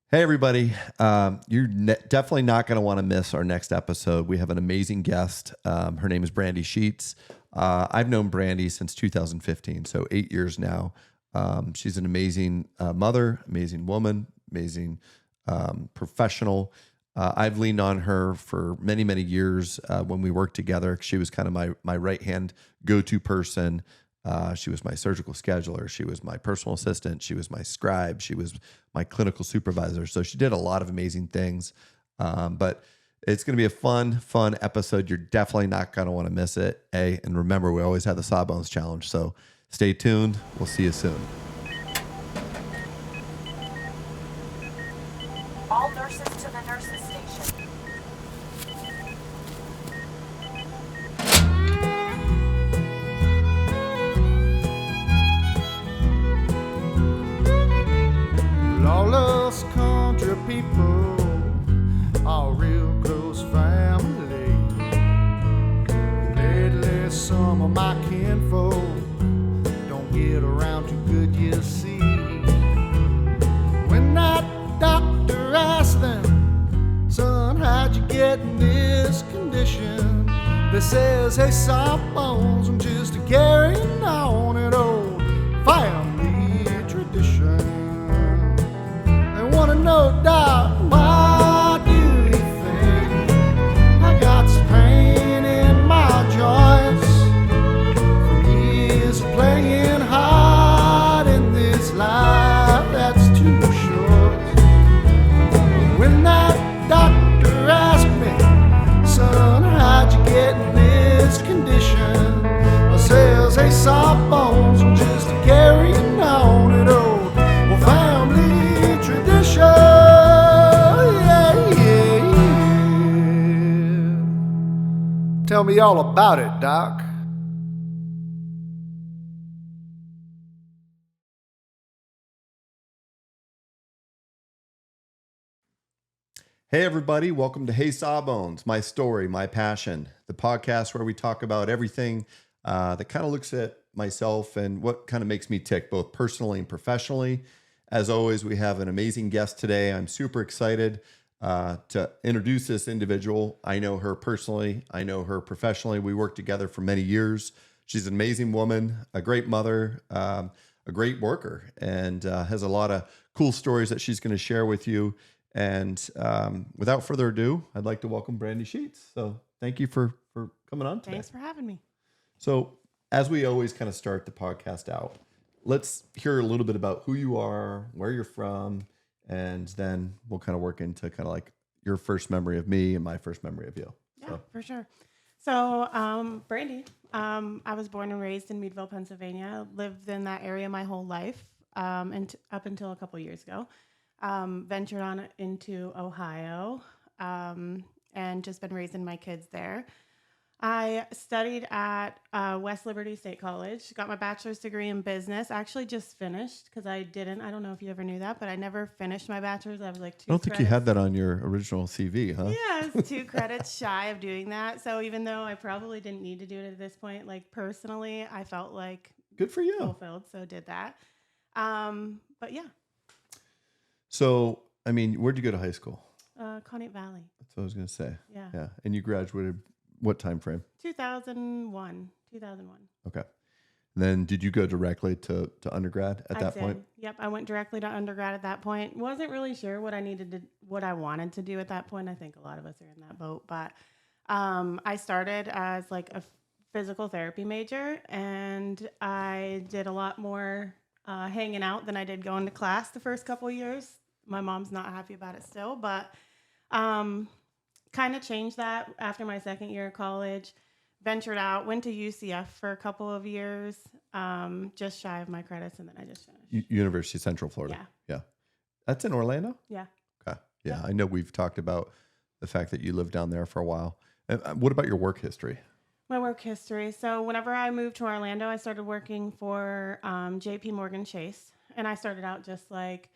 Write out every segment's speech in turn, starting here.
Hey, everybody. You're definitely not going to want to miss our next episode. We have an amazing guest. Her name is Brandy Sheets. I've known Brandy since 2015, so 8 years now. She's an amazing mother, amazing woman, amazing professional. I've leaned on her for many, many years when we worked together. She was kind of my right-hand go-to person. She was my surgical scheduler. She was my personal assistant. She was my scribe. She was my clinical supervisor. So she did a lot of amazing things. But it's going to be a fun episode. You're definitely not going to want to miss it. And remember, we always have the Sawbones Challenge. So stay tuned. We'll see you soon. All nurses to the nurses station. All us country people are real close family. Lately, some of my kinfolk don't get around too good, you see. When that doctor asked them, son, how'd you get in this condition? They says, hey, Sawbones, I'm just carrying on an old family tradition. Wanna know, Doc, why do you think I got some pain in my joints from years of playing hard in this life that's too short? When that doctor asked me, son, how'd you get in this condition? I says, hey, Sawbones, I'm just carrying on an old family tradition. Tell me all about it, Doc. Hey, everybody. Welcome to Hey Sawbones, my story, my passion, the podcast where we talk about everything that kind of looks at myself and what kind of makes me tick, both personally and professionally. As always, we have an amazing guest today. I'm super excited to introduce this individual. I know her personally. I know her professionally. We worked together for many years. She's an amazing woman, a great mother, a great worker, and has a lot of cool stories that she's going to share with you. And without further ado, I'd like to welcome Brandy Sheets. So thank you for coming on today. Thanks for having me. So as we always kind of start the podcast out, let's hear a little bit about who you are, where you're from, and then we'll kind of work into kind of like your first memory of me and my first memory of you. Yeah, for sure. So, Brandy, I was born and raised in Meadville, Pennsylvania. Lived in that area my whole life, and up until a couple years ago. Ventured on into Ohio, and just been raising my kids there. I studied at West Liberty State College, got my bachelor's degree in business. I actually just finished because I don't know if you ever knew that, but I never finished my bachelor's. I was like 2 I don't think you had that on your original CV, huh? Yeah, I was 2 credits shy of doing that. So even though I probably didn't need to do it at this point, like personally, I felt like Good for you. fulfilled, so did that. But yeah. So, I mean, where'd you go to high school? Conneaut Valley. That's what I was going to say. Yeah. Yeah. And you graduated what time frame? 2001. Okay. Then did you go directly to undergrad at that point? Yep, I went directly to undergrad at that point. Wasn't really sure what I wanted to do at that point. I think a lot of us are in that boat, but I started as like a physical therapy major, and I did a lot more hanging out than I did going to class the first couple of years. My mom's not happy about it still, but kind of changed that after my second year of college. Ventured out, went to UCF for a couple of years, just shy of my credits, and then I just finished. University of Central Florida. Yeah. That's in Orlando? Yeah. Okay. Yeah. I know we've talked about the fact that you lived down there for a while. What about your work history? My work history. So whenever I moved to Orlando, I started working for JP Morgan Chase, and I started out just like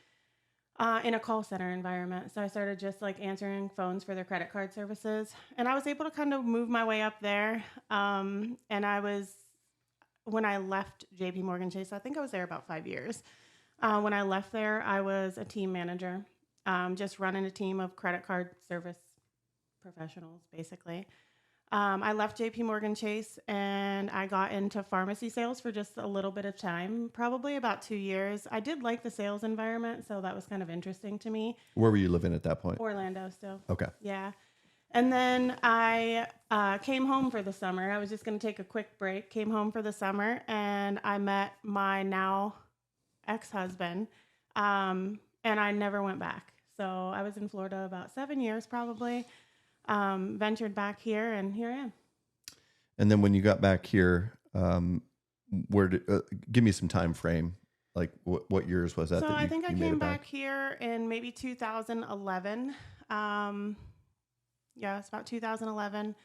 in a call center environment. So I started just like answering phones for their credit card services. And I was able to kind of move my way up there. And when I left JP Morgan Chase, I think I was there about 5 years. When I left there, I was a team manager. just running a team of credit card service professionals, basically. I left JP Morgan Chase and I got into pharmacy sales for just a little bit of time, probably about 2 years. I did like the sales environment, so that was kind of interesting to me. Where were you living at that point? Orlando still. Okay. Yeah. And then I came home for the summer. I was just going to take a quick break, came home for the summer, and I met my now ex-husband, and I never went back. So I was in Florida about 7 years probably, ventured back here, and here I am. And then when you got back here, where did, give me some time frame, like what years was that? So that I think I made came it back here in maybe 2011. Yeah, it's about 2011.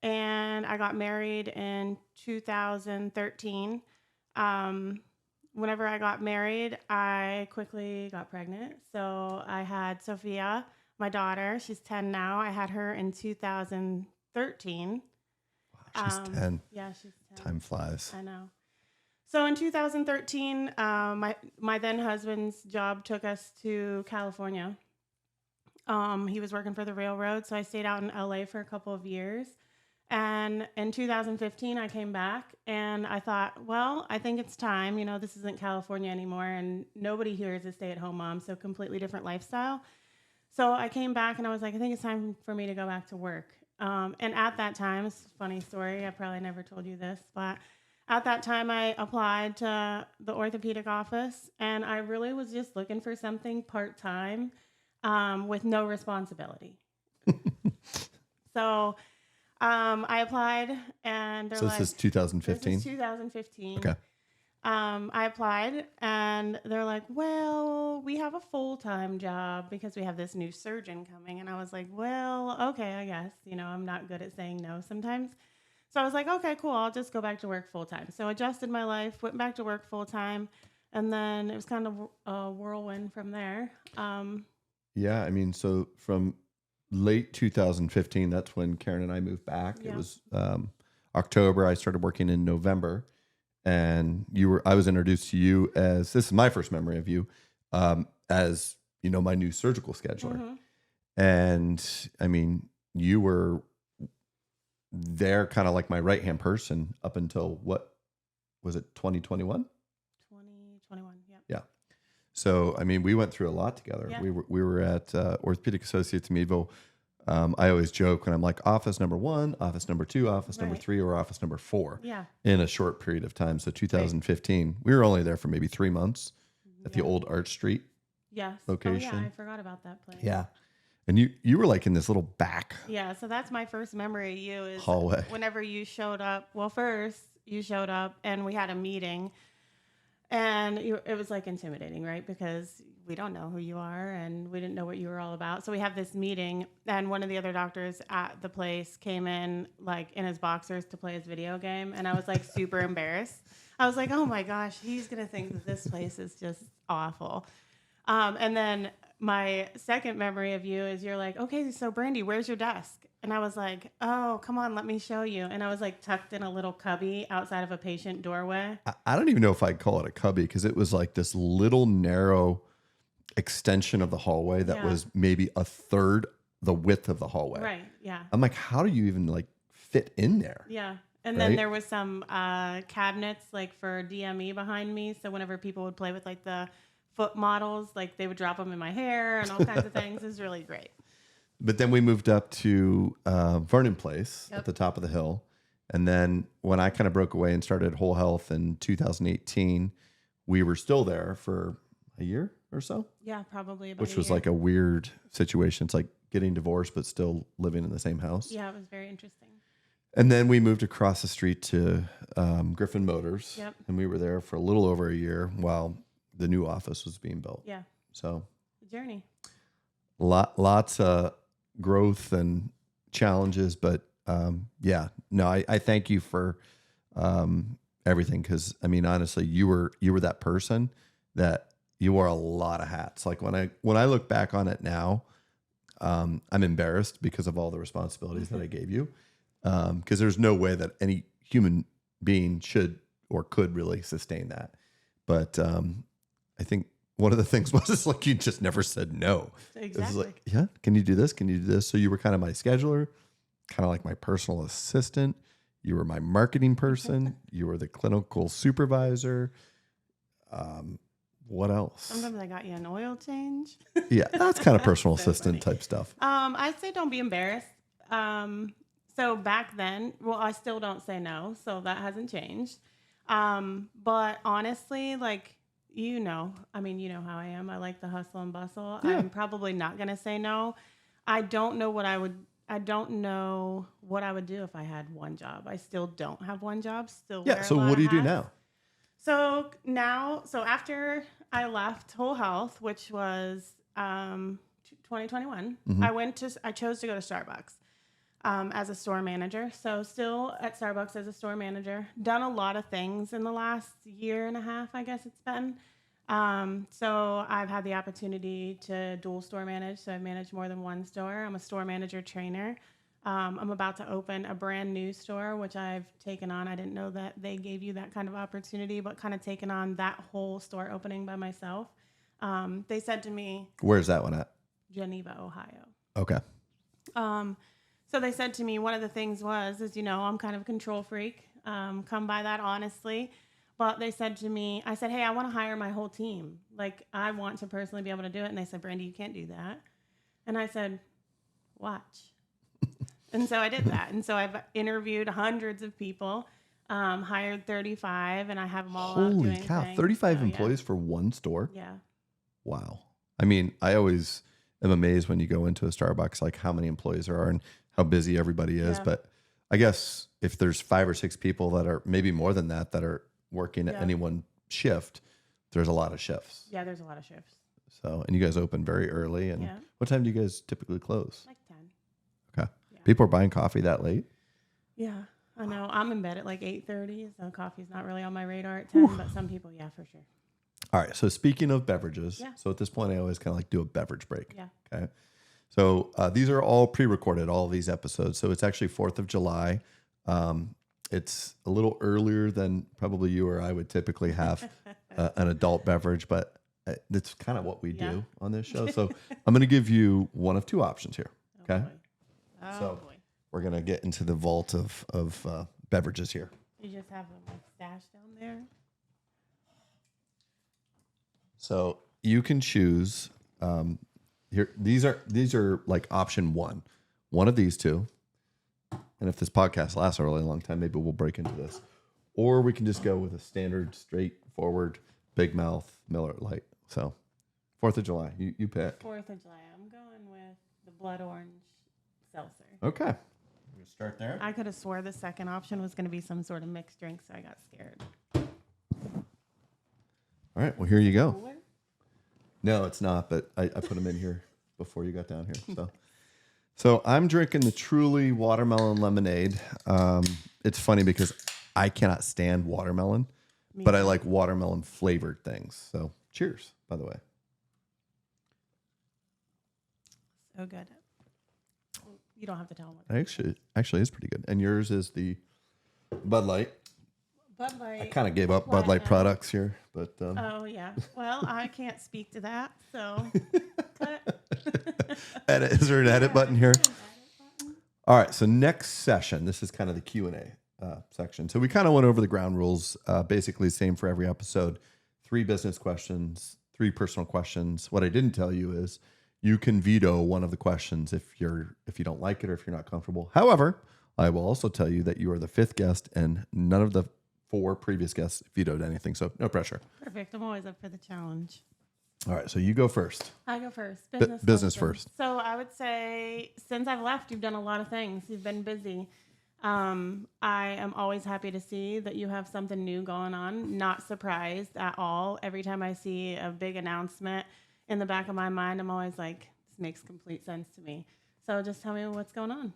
And I got married in 2013. Whenever I got married, I quickly got pregnant. So I had Sophia, my daughter. She's 10 now. I had her in 2013. She's 10. Yeah, she's 10. Time flies. I know. So in 2013, my then husband's job took us to California. He was working for the railroad, so I stayed out in LA for a couple of years. And in 2015, I came back and I thought, well, I think it's time. You know, this isn't California anymore, and nobody here is a stay-at-home mom, so completely different lifestyle. So I came back and I was like, I think it's time for me to go back to work. And at that time, it's a funny story. I probably never told you this, but at that time, I applied to the orthopedic office, and I really was just looking for something part-time with no responsibility. So I applied, and they're So like, this is 2015? This is 2015. Okay. I applied, and they're like, well, we have a full-time job because we have this new surgeon coming. And I was like, well, okay, I guess. You know, I'm not good at saying no sometimes. So I was like, okay, cool. I'll just go back to work full-time. So adjusted my life, went back to work full-time, and then it was kind of a whirlwind from there. Yeah, I mean, so from late 2015, that's when Karen and I moved back. Yeah. It was October. I started working in November, and I was introduced to you as, this is my first memory of you, as, you know, my new surgical scheduler. Mm-hmm. And I mean, you were there kind of like my right-hand person up until what was it, 2021? 2021, yeah. Yeah. So, I mean, we went through a lot together. Yeah. We were at Orthopedic Associates in Meadville. I always joke when I'm like office number 1, office number 2, office number Right. 3, or office number 4 Yeah. in a short period of time. So 2015, we were only there for maybe 3 months at the Yeah. old Arch Street Yes. location. Oh, yeah, I forgot about that place. Yeah. And you were like in this little back Yeah, so that's my first memory of you is hallway. whenever you showed up. Well, first you showed up and we had a meeting, and it was like intimidating, right? Because we don't know who you are and we didn't know what you were all about. So we have this meeting, and one of the other doctors at the place came in like in his boxers to play his video game, and I was like super embarrassed. I was like, oh my gosh, he's gonna think that this place is just awful. And then my second memory of you is you're like, okay, so Brandy, where's your desk? And I was like, oh, come on, let me show you. And I was like tucked in a little cubby outside of a patient doorway. I don't even know if I'd call it a cubby, because it was like this little narrow extension of the hallway that Yeah. was maybe a third the width of the hallway. Right, yeah. I'm like, how do you even like fit in there? Yeah. And Right? then there was some cabinets like for DME behind me. So whenever people would play with like the foot models, like they would drop them in my hair and all kinds of things. It was really great. But then we moved up to Vernon Place Yep. at the top of the hill. And then when I kind of broke away and started Whole Health in 2018, we were still there for a year or so, Yeah, probably about which a was year. like a weird situation. It's like getting divorced, but still living in the same house. Yeah, it was very interesting. And then we moved across the street to Griffin Motors. Yep. And we were there for a little over a year while the new office was being built. Yeah, So the journey. lots of growth and challenges, but yeah, no, I thank you for everything, because I mean, honestly, you were that person that you wore a lot of hats. Like when I look back on it now, I'm embarrassed because of all the responsibilities that I gave you, because there's no way that any human being should or could really sustain that. But I think one of the things was it's like you just never said no. It was Exactly. like, yeah, can you do this? Can you do this? So you were kind of my scheduler, kind of like my personal assistant. You were my marketing person. You were the clinical supervisor. What else? Sometimes I got you an oil change. Yeah, that's kind of personal So assistant funny. type stuff. I'd say don't be embarrassed. So back then, well, I still don't say no, so that hasn't changed. But honestly, like, you know how I am. I like the hustle and bustle. Yeah. I'm probably not going to say no. I don't know what I would do if I had one job. I still don't have one job. Still Yeah. wear a So lot what do of you do hats. now? So after I left Whole Health, which was 2021, I chose to go to Starbucks as a store manager. So still at Starbucks as a store manager. Done a lot of things in the last year and a half, I guess it's been. So I've had the opportunity to dual store manage. So I've managed more than one store. I'm a store manager trainer. I'm about to open a brand new store, which I've taken on. I didn't know that they gave you that kind of opportunity, but kind of taken on that whole store opening by myself. They said to me, Where's that one at? Geneva, Ohio. Okay. So they said to me, one of the things is, I'm kind of a control freak. Come by that honestly. But they said to me, I said, hey, I want to hire my whole team. Like, I want to personally be able to do it. And they said, Brandy, you can't do that. And I said, watch. And so I did that. And so I've interviewed hundreds of people, hired 35, and I have them all out Holy doing cow. things. 35 So, employees for one store? Yeah. Wow. I mean, I always am amazed when you go into a Starbucks, like how many employees there are and how busy everybody is. Yeah. But I guess if there's 5 or 6 people that are maybe more than that are working at Yeah. any one shift, there's a lot of shifts. Yeah, there's a lot of shifts. So, and you guys open very early. And Yeah. what time do you guys typically close? Like 10. Okay. Yeah. People are buying coffee that late? Yeah, I know. I'm in bed at like 8:30, so coffee's not really on my radar at 10, but some people, yeah, for sure. All right. So speaking of beverages, Yeah. so at this point, I always kind of like do a beverage break. Yeah. Okay. So these are all pre-recorded, all of these episodes. So it's actually 4th of July. It's a little earlier than probably you or I would typically have an adult beverage, but that's kind of what we Yeah. do on this show. So I'm going to give you one of 2 options here. Okay. Boy. Oh, So- boy. We're going to get into the vault of beverages here. You just have them like stashed down there. So you can choose here. These are like option 1 of these 2. And if this podcast lasts a really long time, maybe we'll break into this, or we can just go with a standard, straightforward, big mouth Miller Lite. So 4th of July, you pick. 4th of July. I'm going with the blood orange seltzer. Okay. We're gonna start there. I could have swore the second option was going to be some sort of mixed drink, so I got scared. All right. Well, here you go. Cooler? No, it's not, but I put them in here before you got down here. So I'm drinking the Truly watermelon lemonade. It's funny because I cannot stand watermelon, Me but I too. like watermelon flavored things. So cheers, by the way. So good. You don't have to tell them what. Actually is pretty good. And yours is the Bud Light. Bud Light. I kind of gave up Bud Light Platinum. products here, but Oh, yeah. Well, I can't speak to that, so cut. is there an edit button here? All right. So next session, this is kind of the Q&A section. So we kind of went over the ground rules, basically same for every episode. 3 business questions, 3 personal questions. What I didn't tell you is you can veto one of the questions if you don't like it or if you're not comfortable. However, I will also tell you that you are the 5th guest and none of the 4 previous guests vetoed anything. So no pressure. Perfect. I'm always up for the challenge. All right. So you go first. I go first. Business question. first. So I would say since I've left, you've done a lot of things. You've been busy. I am always happy to see that you have something new going on. Not surprised at all. Every time I see a big announcement in the back of my mind, I'm always like, this makes complete sense to me. So just tell me what's going on.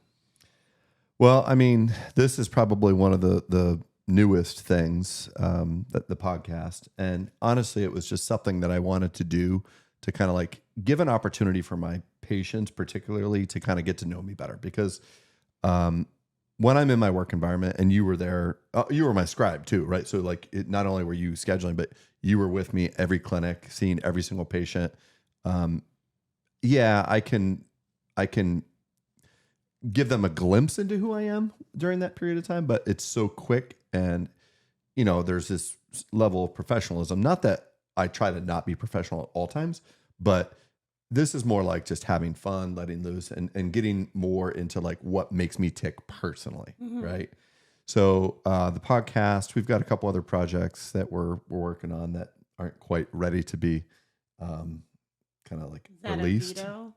Well, I mean, this is probably one of the newest things, that the podcast. And honestly, it was just something that I wanted to do to kind of like give an opportunity for my patients, particularly to kind of get to know me better because, when I'm in my work environment, and you were there, you were my scribe too, right? So like, not only were you scheduling, but you were with me every clinic, seeing every single patient. Yeah, I can give them a glimpse into who I am during that period of time, but it's so quick, and there's this level of professionalism. Not that I try to not be professional at all times, but this is more like just having fun, letting loose, and getting more into like what makes me tick personally, right? So the podcast, we've got a couple other projects that we're working on that aren't quite ready to be kind of like Is that released. a veto?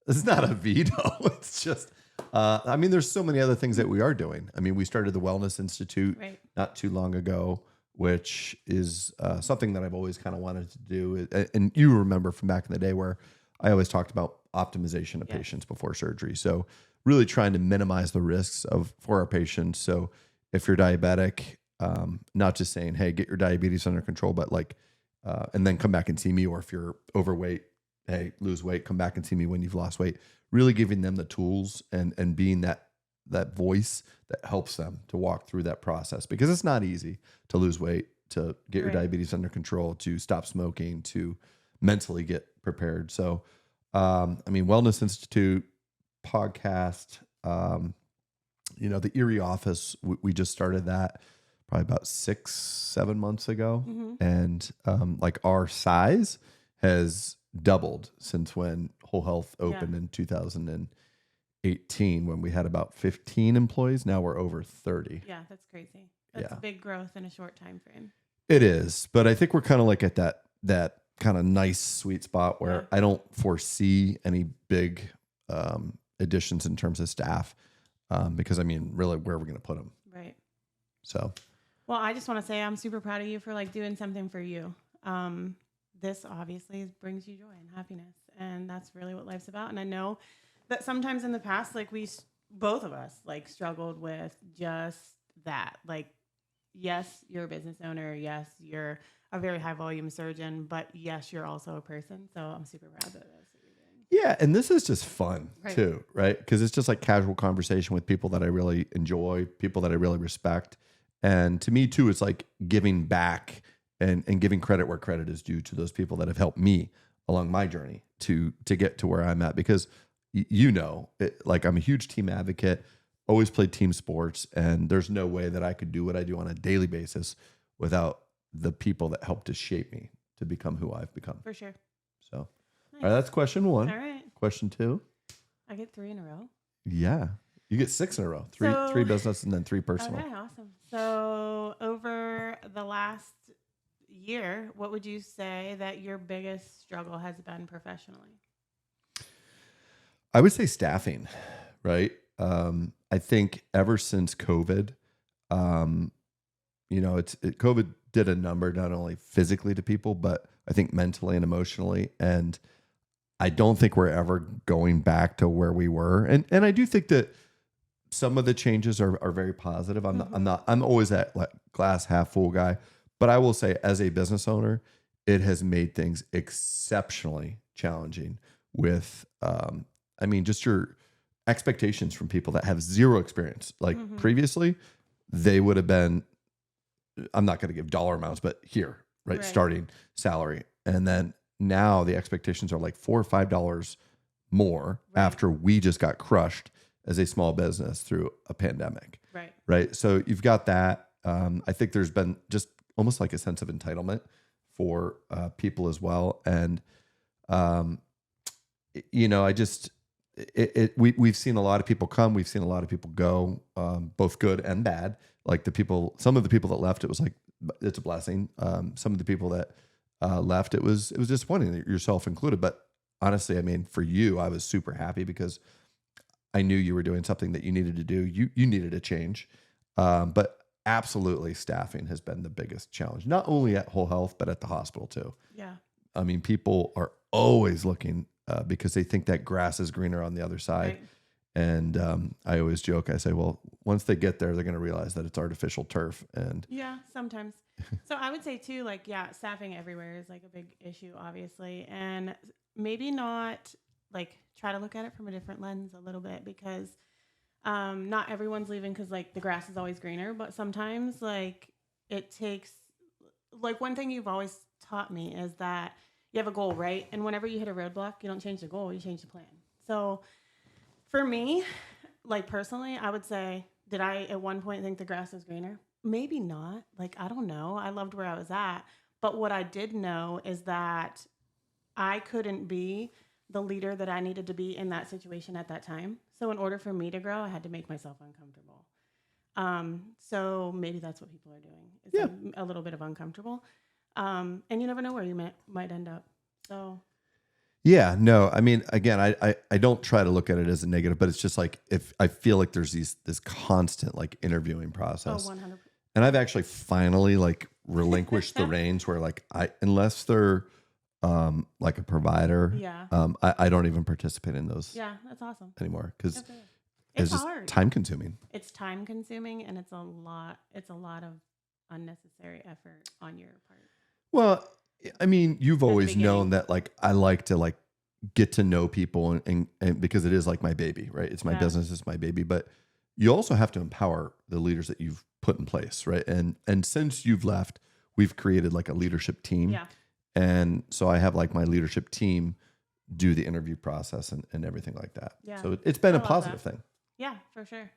It's not a veto. It's just, I mean, there's so many other things that we are doing. I mean, we started the Wellness Institute Right. not too long ago, which is something that I've always kind of wanted to do. And you remember from back in the day where I always talked about optimization of patients before surgery. So really trying to minimize the risks for our patients. So if you're diabetic, not just saying, hey, get your diabetes under control, but like, and then come back and see me. Or if you're overweight, hey, lose weight, come back and see me when you've lost weight. Really giving them the tools and being that voice that helps them to walk through that process, because it's not easy to lose weight, to get your diabetes under control, to stop smoking, to mentally get prepared. So, I mean, Wellness Institute podcast, the Erie office, we just started that probably about 6-7 months ago. And like our size has doubled since when Whole Health opened in 2018, when we had about 15 employees. Now we're over 30. Yeah, that's crazy. That's big growth in a short time frame. It is, but I think we're kind of like at that kind of nice sweet spot where I don't foresee any big additions in terms of staff, because I mean, really, where are we going to put them? Right. So, well, I just want to say I'm super proud of you for like doing something for you. This obviously brings you joy and happiness, and that's really what life's about. And I know that sometimes in the past, like both of us like struggled with just that. Like, yes, you're a business owner. Yes, you're a very high volume surgeon, but yes, you're also a person. So I'm super proud of this. yeah, and this is just fun too, right? Because it's just like casual conversation with people that I really enjoy, people that I really respect. And to me too, it's like giving back and giving credit where credit is due to those people that have helped me along my journey to get to where I'm at. Because like I'm a huge team advocate, always played team sports, and there's no way that I could do what I do on a daily basis without the people that helped to shape me to become who I've become. For sure. So, Nice. all right, that's question 1. All right. Question 2. I get 3 in a row. Yeah. You get 6 in a row. Three business and then 3 personal. Okay, awesome. So over the last year, what would you say that your biggest struggle has been professionally? I would say staffing, right? I think ever since COVID, COVID did a number, not only physically to people, but I think mentally and emotionally. And I don't think we're ever going back to where we were. And I do think that some of the changes are very positive. I'm always that like glass half full guy, but I will say as a business owner, it has made things exceptionally challenging with, just your expectations from people that have zero experience. Like previously, they would have been, I'm not going to give dollar amounts, but here, right? Starting salary. And then now the expectations are like $4 or $5 more after we just got crushed as a small business through a pandemic. Right. So you've got that. I think there's been just almost like a sense of entitlement for people as well. And, we've seen a lot of people come, we've seen a lot of people go, both good and bad. Like some of the people that left, it was like, it's a blessing. Some of the people that left, it was disappointing, yourself included. But honestly, I mean, for you, I was super happy because I knew you were doing something that you needed to do. You needed a change. But absolutely, staffing has been the biggest challenge, not only at Whole Health, but at the hospital too. Yeah. I mean, people are always looking because they think that grass is greener on the other side. Right. And I always joke, I say, well, once they get there, they're going to realize that it's artificial turf. And yeah, sometimes. So I would say too, like, yeah, staffing everywhere is like a big issue, obviously. And maybe not like try to look at it from a different lens a little bit, because Not everyone's leaving because like the grass is always greener, but sometimes like it takes like one thing you've always taught me is that you have a goal, right? And whenever you hit a roadblock, you don't change the goal, you change the plan. So for me, like personally, I would say, did I at one point think the grass was greener? Maybe not. Like, I don't know. I loved where I was at. But what I did know is that I couldn't be the leader that I needed to be in that situation at that time. So in order for me to grow, I had to make myself uncomfortable. So maybe that's what people are doing. It's Yeah. like a little bit of uncomfortable. And you never know where you might end up. So Yeah, no, I mean, again, I don't try to look at it as a negative, but it's just like if I feel like there's this constant like interviewing process. 100%. And I've actually finally like relinquished the reins where like unless they're like a provider, Yeah. I don't even participate in those Yeah, that's awesome. anymore because Okay. it's It's just hard. time consuming. It's time consuming and it's a lot of unnecessary effort on your part. Well, I mean, you've always beginning. known that like I like to like get to know people and because it is like my baby, right? It's my Yeah. business, it's my baby, but you also have to empower the leaders that you've put in place, right? And since you've left, we've created like a leadership team. Yeah. And so I have like my leadership team do the interview process and everything like that. Yeah. So it's been I a love positive that. thing. Yeah, for sure.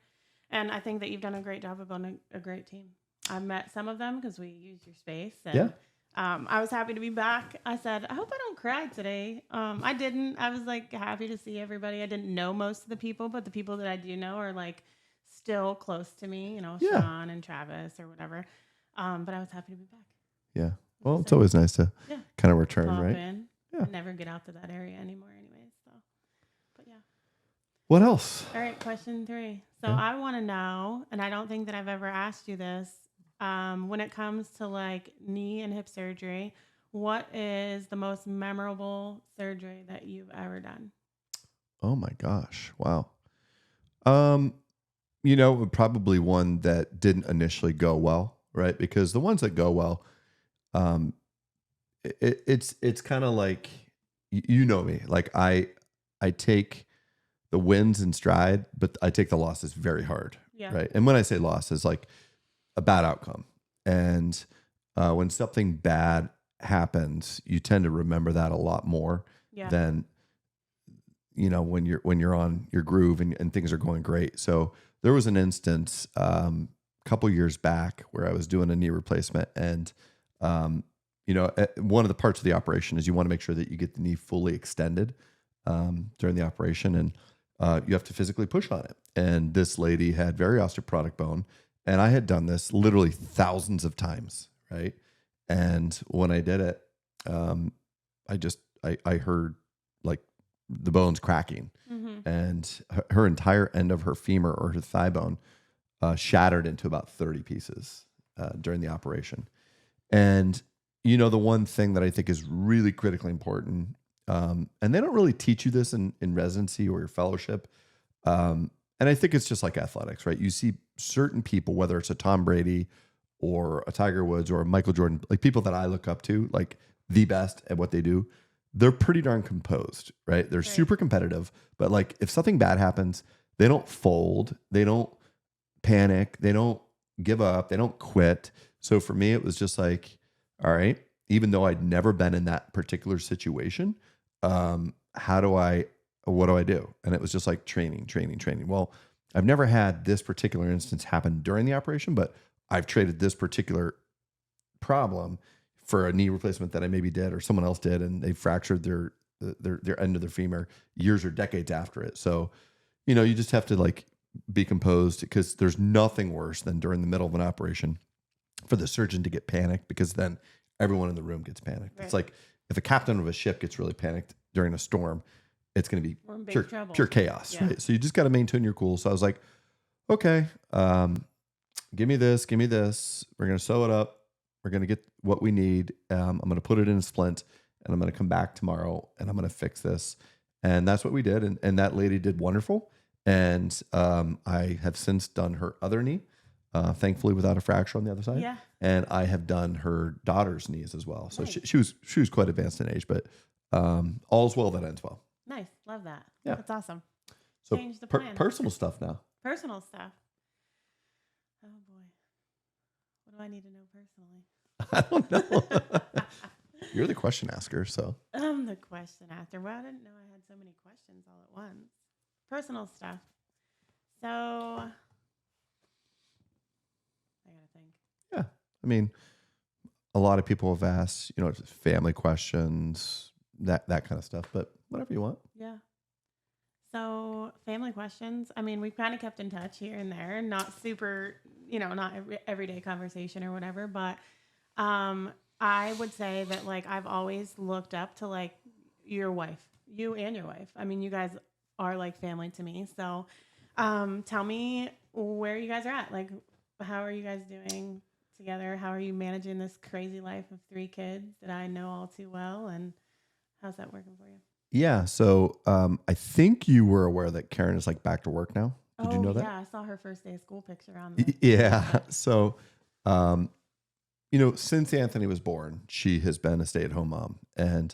And I think that you've done a great job of building a great team. I've met some of them because we used your space. And, Yeah. I was happy to be back. I said, I hope I don't cry today. I didn't. I was like happy to see everybody. I didn't know most of the people, but the people that I do know are like still close to me, you know, Yeah. Sean and Travis or whatever. But I was happy to be back. Yeah. Well, it's always nice to Yeah. kind of return, Pop right? in. Yeah. Never get out to that area anymore anyways. So, but yeah. What else? All right, question 3. So Yeah. I want to know, and I don't think that I've ever asked you this, when it comes to like knee and hip surgery, what is the most memorable surgery that you've ever done? Oh my gosh. Wow. Probably one that didn't initially go well, right? Because the ones that go well, it's kind of like you know me. Like I take the wins in stride, but I take the losses very hard, Yeah. right? And when I say losses, like a bad outcome, and when something bad happens, you tend to remember that a lot more Yeah. than when you're on your groove and things are going great. So there was an instance a couple years back where I was doing a knee replacement, and one of the parts of the operation is you want to make sure that you get the knee fully extended during the operation, and you have to physically push on it. And this lady had very osteoporotic bone, and I had done this literally thousands of times, right? And when I did it, I heard like the bones cracking, Mm-hmm. and her entire end of her femur or her thigh bone shattered into about 30 pieces during the operation. And the one thing that I think is really critically important, and they don't really teach you this in residency or your fellowship, and I think it's just like athletics, right? You see certain people, whether it's a Tom Brady or a Tiger Woods or a Michael Jordan, like people that I look up to, like the best at what they do, they're pretty darn composed, right? They're super competitive, but like if something bad happens, they don't fold, they don't panic, they don't give up, they don't quit. So for me, it was just like, all right, even though I'd never been in that particular situation, what do I do? And it was just like training. Well, I've never had this particular instance happen during the operation, but I've traded this particular problem for a knee replacement that I maybe did or someone else did, and they fractured their end of their femur years or decades after it. So, you just have to like be composed, because there's nothing worse than during the middle of an operation for the surgeon to get panicked, because then everyone in the room gets panicked. Right. It's like if a captain of a ship gets really panicked during a storm, it's going to be We're in big trouble. pure chaos, Yeah. right? So you just got to maintain your cool. So I was like, okay, give me this. We're going to sew it up. We're going to get what we need. I'm going to put it in a splint, and I'm going to come back tomorrow, and I'm going to fix this. And that's what we did. And that lady did wonderful. And I have since done her other knee, thankfully without a fracture on the other side. Yeah. And I have done her daughter's knees as well. So she was quite advanced in age, but all's well that ends well. Nice. Love that. Yeah. That's awesome. So Change the plan. personal stuff now. Personal stuff. Oh boy. What do I need to know personally? I don't know. You're the question asker, so. I'm the question after. Well, I didn't know I had so many questions all at once. Personal stuff. So I gotta think. Yeah. I mean, a lot of people have asked, family questions, that kind of stuff, but whatever you want. Yeah. So family questions. I mean, we've kind of kept in touch here and there, not super, not everyday conversation or whatever, but I would say that like I've always looked up to like your wife, you and your wife. I mean, you guys are like family to me. So tell me where you guys are at. Like, how are you guys doing together? How are you managing this crazy life of 3 kids that I know all too well? And how's that working for you? Yeah. So I think you were aware that Karen is like back to work now. Did you know that? Yeah, I saw her first day of school picture on Y- there. Yeah. So, since Anthony was born, she has been a stay-at-home mom. And,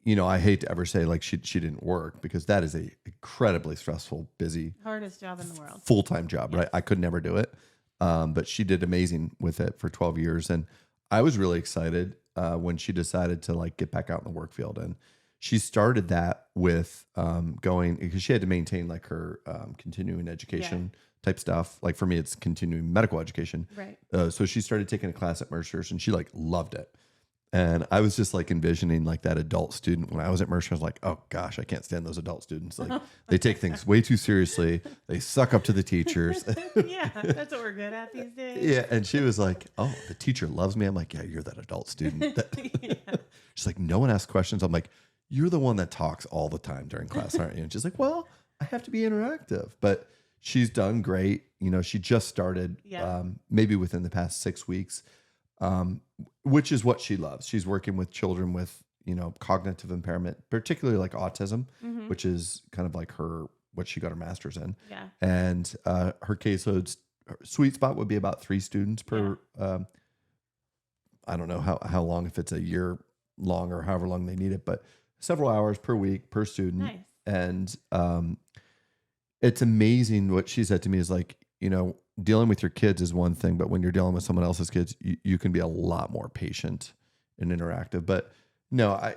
I hate to ever say like she didn't work, because that is a incredibly stressful, busy, Hardest job in the world. full-time job, right? I could never do it. But she did amazing with it for 12 years. And I was really excited when she decided to like get back out in the work field. And she started that with going, because she had to maintain like her continuing education type stuff. Like for me, it's continuing medical education. Right. So she started taking a class at Mercer's and she like loved it. And I was just like envisioning like that adult student when I was at Mercer. I was like, oh gosh, I can't stand those adult students. Like they take things way too seriously. They suck up to the teachers. Yeah, that's what we're good at these days. Yeah. And she was like, oh, the teacher loves me. I'm like, yeah, you're that adult student. Yeah. She's like, no one asks questions. I'm like, you're the one that talks all the time during class, aren't you? And she's like, well, I have to be interactive. But she's done great. She just started maybe within the past 6 weeks, which is what she loves. She's working with children with, cognitive impairment, particularly like autism, which is kind of like what she got her master's in. Yeah. And her caseload's sweet spot would be about 3 students per, I don't know how long, if it's a year long or however long they need it, but several hours per week per student. Nice. And it's amazing what she said to me is like, dealing with your kids is one thing, but when you're dealing with someone else's kids, you can be a lot more patient and interactive. But no,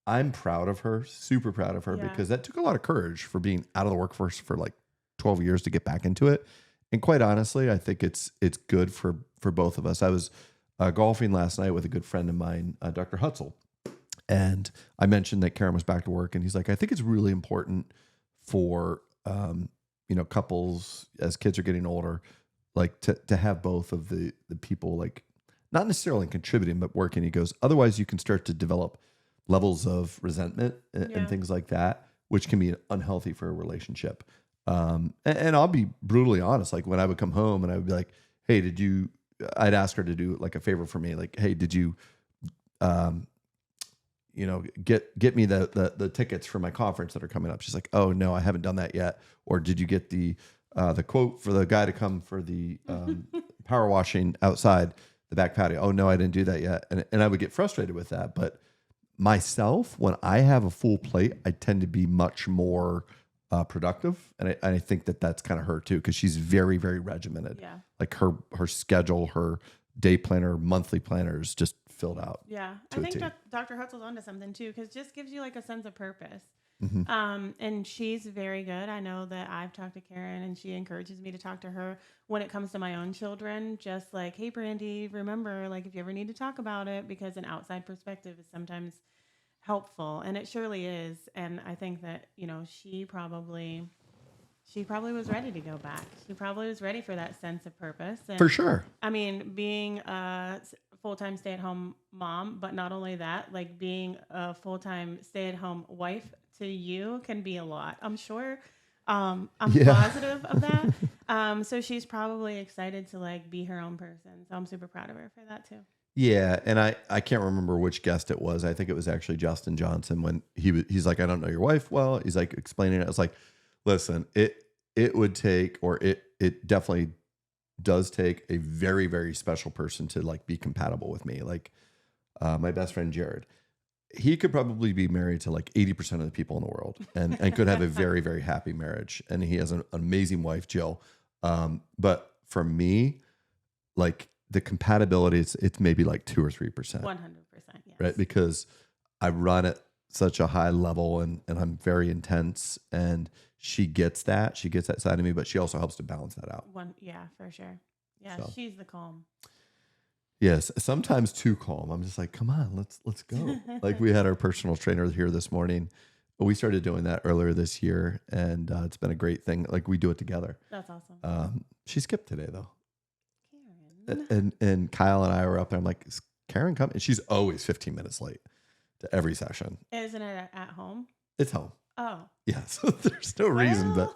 I'm proud of her, super proud of her, because that took a lot of courage for being out of the workforce for like 12 years to get back into it. And quite honestly, I think it's good for both of us. I was golfing last night with a good friend of mine, Dr. Hutzel. And I mentioned that Karen was back to work, and he's like, I think it's really important for, couples as kids are getting older, like to have both of the people, like not necessarily contributing, but working. He goes, otherwise you can start to develop levels of resentment and things like that, which can be unhealthy for a relationship. And I'll be brutally honest. Like when I would come home and I would be like, hey, I'd ask her to do like a favor for me. Like, hey, did you, get me the tickets for my conference that are coming up? She's like, oh no, I haven't done that yet. Or did you get the quote for the guy to come for the power washing outside the back patio? Oh no, I didn't do that yet. And I would get frustrated with that. But myself, when I have a full plate, I tend to be much more productive. And I think that's kind of her too, because she's very, very regimented. Yeah. Like her schedule, her day planner, monthly planner is just filled out. Yeah. I think Dr. Hutzel's onto something too, because it just gives you like a sense of purpose. Mm-hmm. And she's very good. I know that I've talked to Karen and she encourages me to talk to her when it comes to my own children. Just like, hey, Brandy, remember, like if you ever need to talk about it, because an outside perspective is sometimes helpful, and it surely is. And I think that, she probably was ready to go back. She probably was ready for that sense of purpose. And, For sure. I mean, being a full-time stay-at-home mom, but not only that, like being a full-time stay-at-home wife to you can be a lot. I'm sure. I'm positive of that. So she's probably excited to like be her own person. So I'm super proud of her for that too. Yeah, and I can't remember which guest it was. I think it was actually Justin Johnson when he's like, I don't know your wife well. He's like explaining it. I was like, listen, it would take, or it definitely does take a very, very special person to like be compatible with me. Like my best friend Jared, he could probably be married to like 80% of the people in the world and could have a very, very happy marriage. And he has an amazing wife, Jill. But for me, like the compatibility, it's maybe like 2 or 3%. 100%. Yes. Right. Because I run at such a high level and I'm very intense, and she gets that side of me, but she also helps to balance that out. Yeah, for sure. Yeah. So. She's the calm. Yes, sometimes too calm. I'm just like, come on, let's go. Like we had our personal trainer here this morning. We started doing that earlier this year, and it's been a great thing. Like we do it together. That's awesome. She skipped today though, Karen. and Kyle and I were up there. I'm like, is Karen coming? And she's always 15 minutes late to every session. Isn't it at home? It's home. Oh. Yeah, so there's no reason, but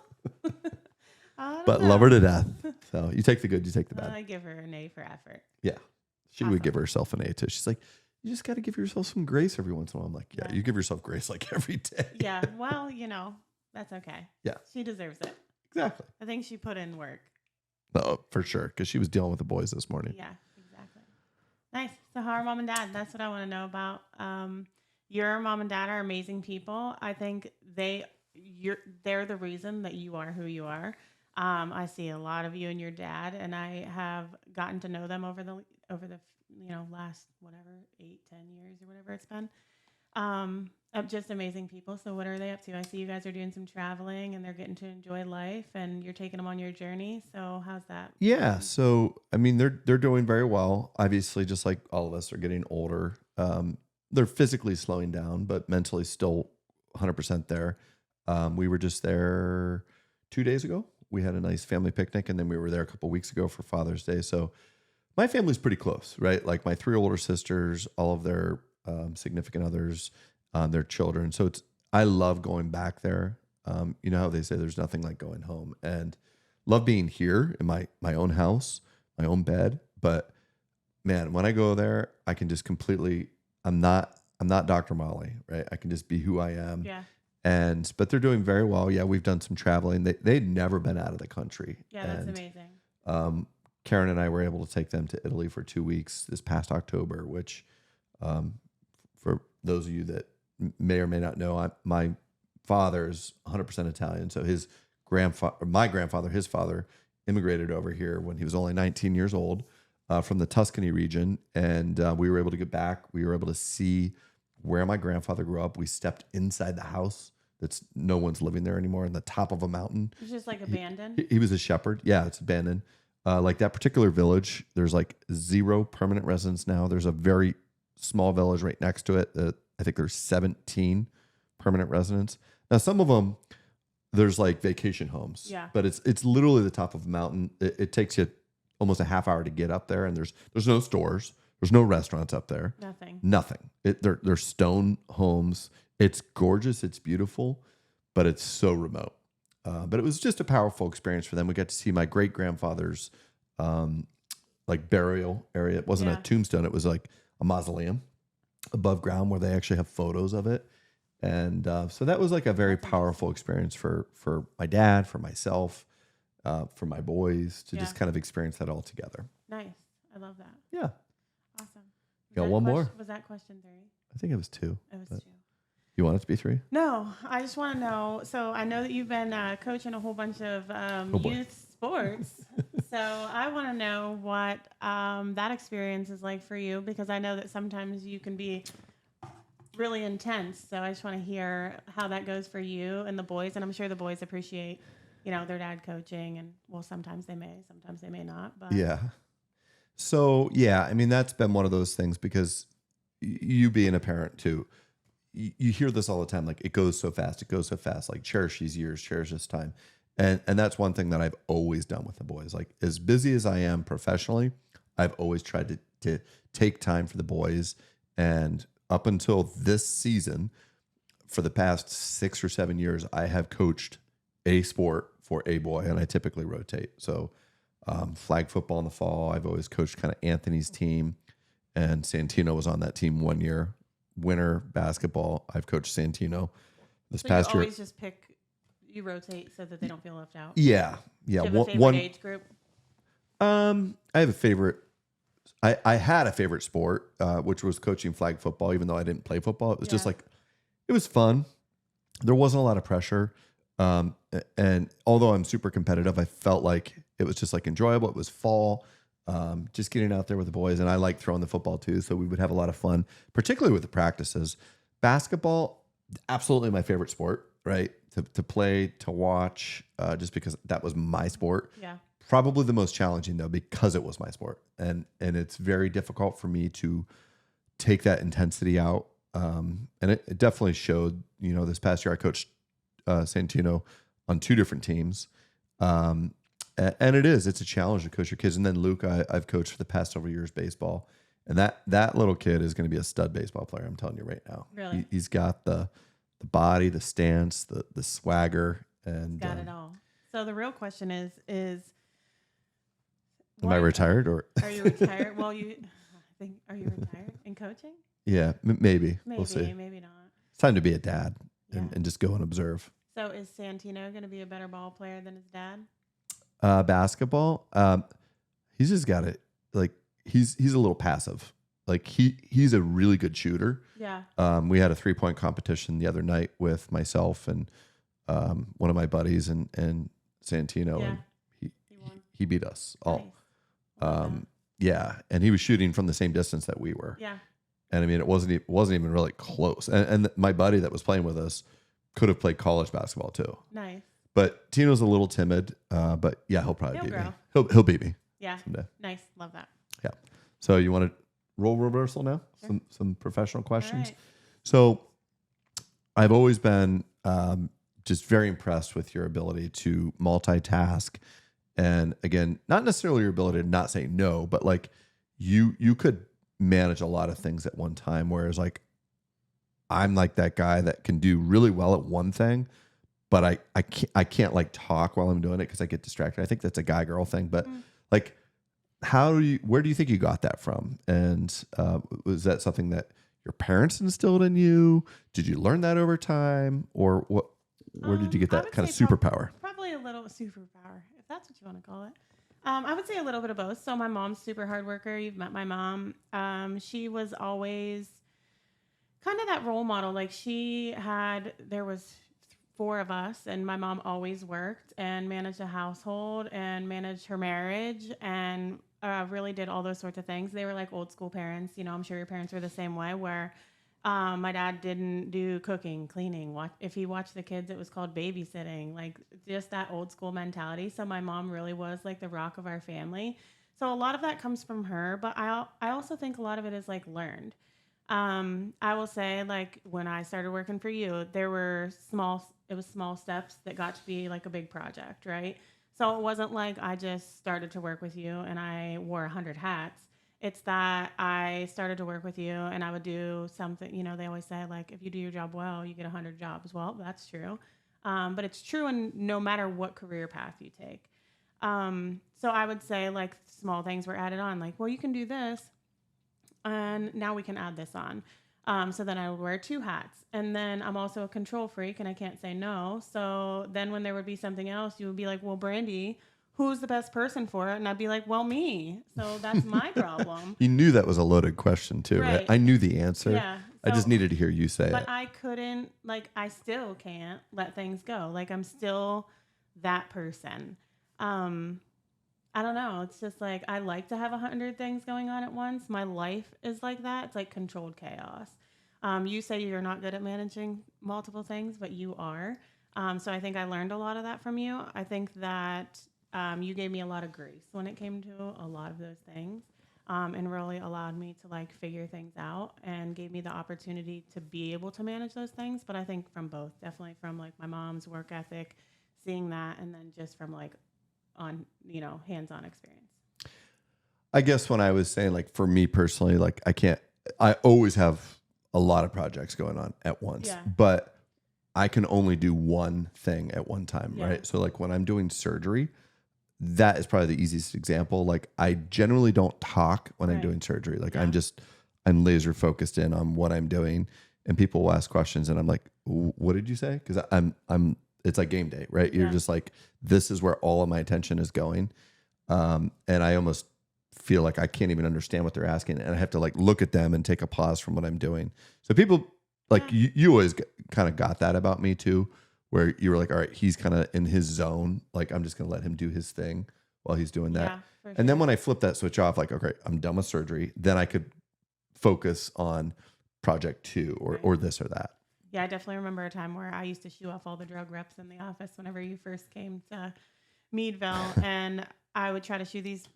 I don't but know. love her to death. So you take the good, you take the bad. I give her an A for effort. Yeah. She would give herself an A too. She's like, you just got to give yourself some grace every once in a while. I'm like, yeah, you give yourself grace like every day. Yeah. Well, that's okay. Yeah. She deserves it. Exactly. I think she put in work. No, for sure. Because she was dealing with the boys this morning. Yeah, exactly. Nice. So how are mom and dad? That's what I want to know about. Your mom and dad are amazing people. I think they're the reason that you are who you are. I see a lot of you and your dad, and I have gotten to know them over the last 8-10 years or whatever it's been. Just amazing people. So what are they up to? I see you guys are doing some traveling, and they're getting to enjoy life, and you're taking them on your journey. So how's that? Yeah. So I mean, they're doing very well. Obviously, just like all of us are getting older. They're physically slowing down, but mentally still 100% there. We were just there 2 days ago. We had a nice family picnic, and then we were there a couple of weeks ago for Father's Day. So my family's pretty close, right? Like my 3 older sisters, all of their significant others, their children. So I love going back there. You know how they say there's nothing like going home, and love being here in my own house, my own bed. But man, when I go there, I can just completely, I'm not Dr. Molly, right? I can just be who I am. Yeah. But they're doing very well. Yeah, we've done some traveling. They'd never been out of the country. Yeah, that's amazing. Karen and I were able to take them to Italy for 2 weeks this past October, which for those of you that may or may not know, my father is 100% Italian. So my grandfather, his father, immigrated over here when he was only 19 years old from the Tuscany region. And we were able to get back. We were able to see where my grandfather grew up. We stepped inside the house. That's no one's living there anymore, in the top of a mountain. It's just like abandoned. He was a shepherd. Yeah, it's abandoned. Like that particular village, there's like 0 permanent residents now. There's a very small village right next to it. I think there's 17 permanent residents. Now, some of them, there's like vacation homes. Yeah. But it's literally the top of a mountain. It takes you almost a half hour to get up there, and there's no stores. There's no restaurants up there. Nothing. They're stone homes. It's gorgeous. It's beautiful, but it's so remote. But it was just a powerful experience for them. We got to see my great grandfather's like burial area. It wasn't a tombstone. It was like a mausoleum above ground where they actually have photos of it. And so that was like a very powerful experience for my dad, for myself, for my boys to just kind of experience that all together. Nice. I love that. Yeah. Awesome. Got one more. Was that question 3? I think it was 2. It was 2. You want it to be 3? No, I just want to know. So I know that you've been coaching a whole bunch of youth sports. So I want to know what that experience is like for you, because I know that sometimes you can be really intense. So I just want to hear how that goes for you and the boys. And I'm sure the boys appreciate, their dad coaching. And sometimes they may not. But yeah. So yeah, I mean, that's been one of those things, because you being a parent too, you hear this all the time. Like, it goes so fast. Like, cherish these years, cherish this time. And that's one thing that I've always done with the boys. Like, as busy as I am professionally, I've always tried to take time for the boys. And up until this season, for the past 6 or 7 years, I have coached a sport for a boy, and I typically rotate. So flag football in the fall, I've always coached kind of Anthony's team, and Santino was on that team 1 year. Winter basketball, I've coached Santino. This past year, always just you rotate so that they don't feel left out. Yeah. Do you have a favorite age group? I have a favorite I had a favorite sport, which was coaching flag football, even though I didn't play football. It was just like, it was fun. There wasn't a lot of pressure. And although I'm super competitive, I felt like it was just like enjoyable. It was fall, just getting out there with the boys. And I like throwing the football too. So we would have a lot of fun, particularly with the practices. Basketball, absolutely my favorite sport, right? To play, to watch, just because that was my sport. Yeah. Probably the most challenging though, because it was my sport. And it's very difficult for me to take that intensity out. And it definitely showed, this past year I coached Santino on 2 different teams. And it's a challenge to coach your kids. And then Luke, I've coached for the past several years baseball. And that little kid is going to be a stud baseball player. I'm telling you right now. Really? He's got the body, the stance, the swagger, and got it all. So the real question is am I retired or are you retired? Well, are you retired in coaching? Yeah, maybe. We'll see. Maybe not. It's time to be a dad and just go and observe. So is Santino going to be a better ball player than his dad? Basketball, he's just got it. Like he's a little passive. Like he's a really good shooter. Yeah. We had a 3-point competition the other night with myself and one of my buddies and Santino, and he beat us all. Nice. Yeah, and he was shooting from the same distance that we were. Yeah. And I mean, it wasn't even really close. And my buddy that was playing with us could have played college basketball too. Nice. But Tino's a little timid. But yeah, he'll probably beat grow. me. He'll beat me. Yeah. Someday. Nice. Love that. Yeah. So you want to role reversal now? Sure. Some professional questions. Right. So I've always been just very impressed with your ability to multitask. And again, not necessarily your ability to not say no, but like you could manage a lot of things at one time. Whereas like, I'm like that guy that can do really well at one thing, but I can't like talk while I'm doing it because I get distracted. I think that's a guy girl thing, but like, where do you think you got that from? And was that something that your parents instilled in you? Did you learn that over time, or what? Where did you get that kind of superpower? Probably a little superpower, if that's what you want to call it. I would say a little bit of both. So my mom's super hard worker. You've met my mom. She was always kind of that role model. Like there was 4 of us, and my mom always worked and managed a household and managed her marriage and really did all those sorts of things. They were like old school parents. I'm sure your parents were the same way, where my dad didn't do cooking, cleaning. If he watched the kids, it was called babysitting, like just that old school mentality. So my mom really was like the rock of our family. So a lot of that comes from her, but I also think a lot of it is like learned. I will say, like, when I started working for you, it was small steps that got to be like a big project, right? So it wasn't like I just started to work with you and I wore 100 hats. It's that I started to work with you and I would do something, they always say, like, if you do your job well, you get 100 jobs. Well, that's true. But it's true in no matter what career path you take. So I would say, like, small things were added on, like, well, you can do this, and now we can add this on. So then I would wear 2 hats. And then I'm also a control freak and I can't say no. So then when there would be something else, you would be like, well, Brandy, who's the best person for it? And I'd be like, well, me. So that's my problem. You knew that was a loaded question too, right? I knew the answer. Yeah. I just needed to hear you say it. But I couldn't, like, I still can't let things go. Like, I'm still that person. I don't know. It's just like, I like to have 100 things going on at once. My life is like that. It's like controlled chaos. You say you're not good at managing multiple things, but you are. So I think I learned a lot of that from you. I think that you gave me a lot of grace when it came to a lot of those things, and really allowed me to like figure things out and gave me the opportunity to be able to manage those things. But I think from both, definitely from like my mom's work ethic, seeing that, and then just from like on, hands-on experience. I guess when I was saying, like, for me personally, like, I always have a lot of projects going on at once, but I can only do one thing at one time, right? So like when I'm doing surgery, that is probably the easiest example. Like, I generally don't talk when I'm doing surgery. Like, I'm laser focused in on what I'm doing, and people will ask questions and I'm like, what did you say? Cause it's like game day, right? You're just like, this is where all of my attention is going. And I almost feel like I can't even understand what they're asking, and I have to like look at them and take a pause from what I'm doing. So people like you always kind of got that about me too, where you were like, all right, he's kind of in his zone. Like I'm just gonna let him do his thing while he's doing that. Yeah, for And sure. then when I flip that switch off, like, okay, I'm done with surgery, then I could focus on project 2 or this or that. Yeah, I definitely remember a time where I used to shoo off all the drug reps in the office whenever you first came to Meadville, and I would try to shoo these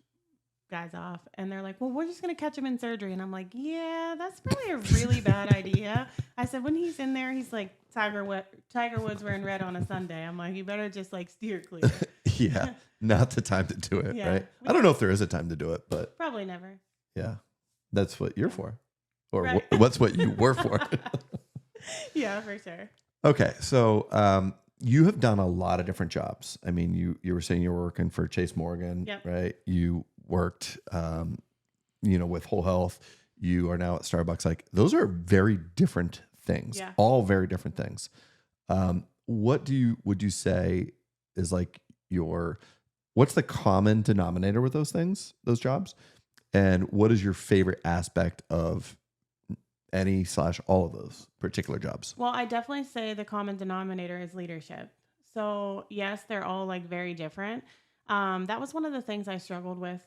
guys off, and they're like, well, we're just going to catch him in surgery. And I'm like, yeah, that's probably a really bad idea. I said, when he's in there, he's like Tiger Woods wearing red on a Sunday. I'm like, you better just like steer clear. Yeah, not the time to do it, Yeah. right? I don't know if there is a time to do it, but Probably never. yeah, that's what you're for. Or Right. what's what you were for. Yeah, for sure. Okay, so you have done a lot of different jobs. I mean, you were saying you were working for Chase Morgan, Yep. right? You worked, with Whole Health. You are now at Starbucks. Like those are very different things. Yeah. All very different things. What would you say is like what's the common denominator with those things, those jobs, and what is your favorite aspect of any/all of those particular jobs? Well, I definitely say the common denominator is leadership. So yes, they're all like very different. That was one of the things I struggled with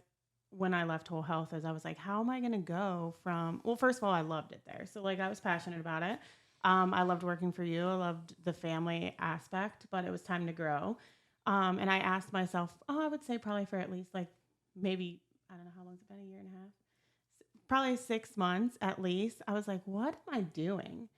when I left Whole Health is I was like, how am I going to go from, well, first of all, I loved it there. So like I was passionate about it. I loved working for you. I loved the family aspect, but it was time to grow. And I asked myself, I would say probably for at least like maybe, I don't know how long it's been, a year and a half, probably 6 months at least. I was like, what am I doing?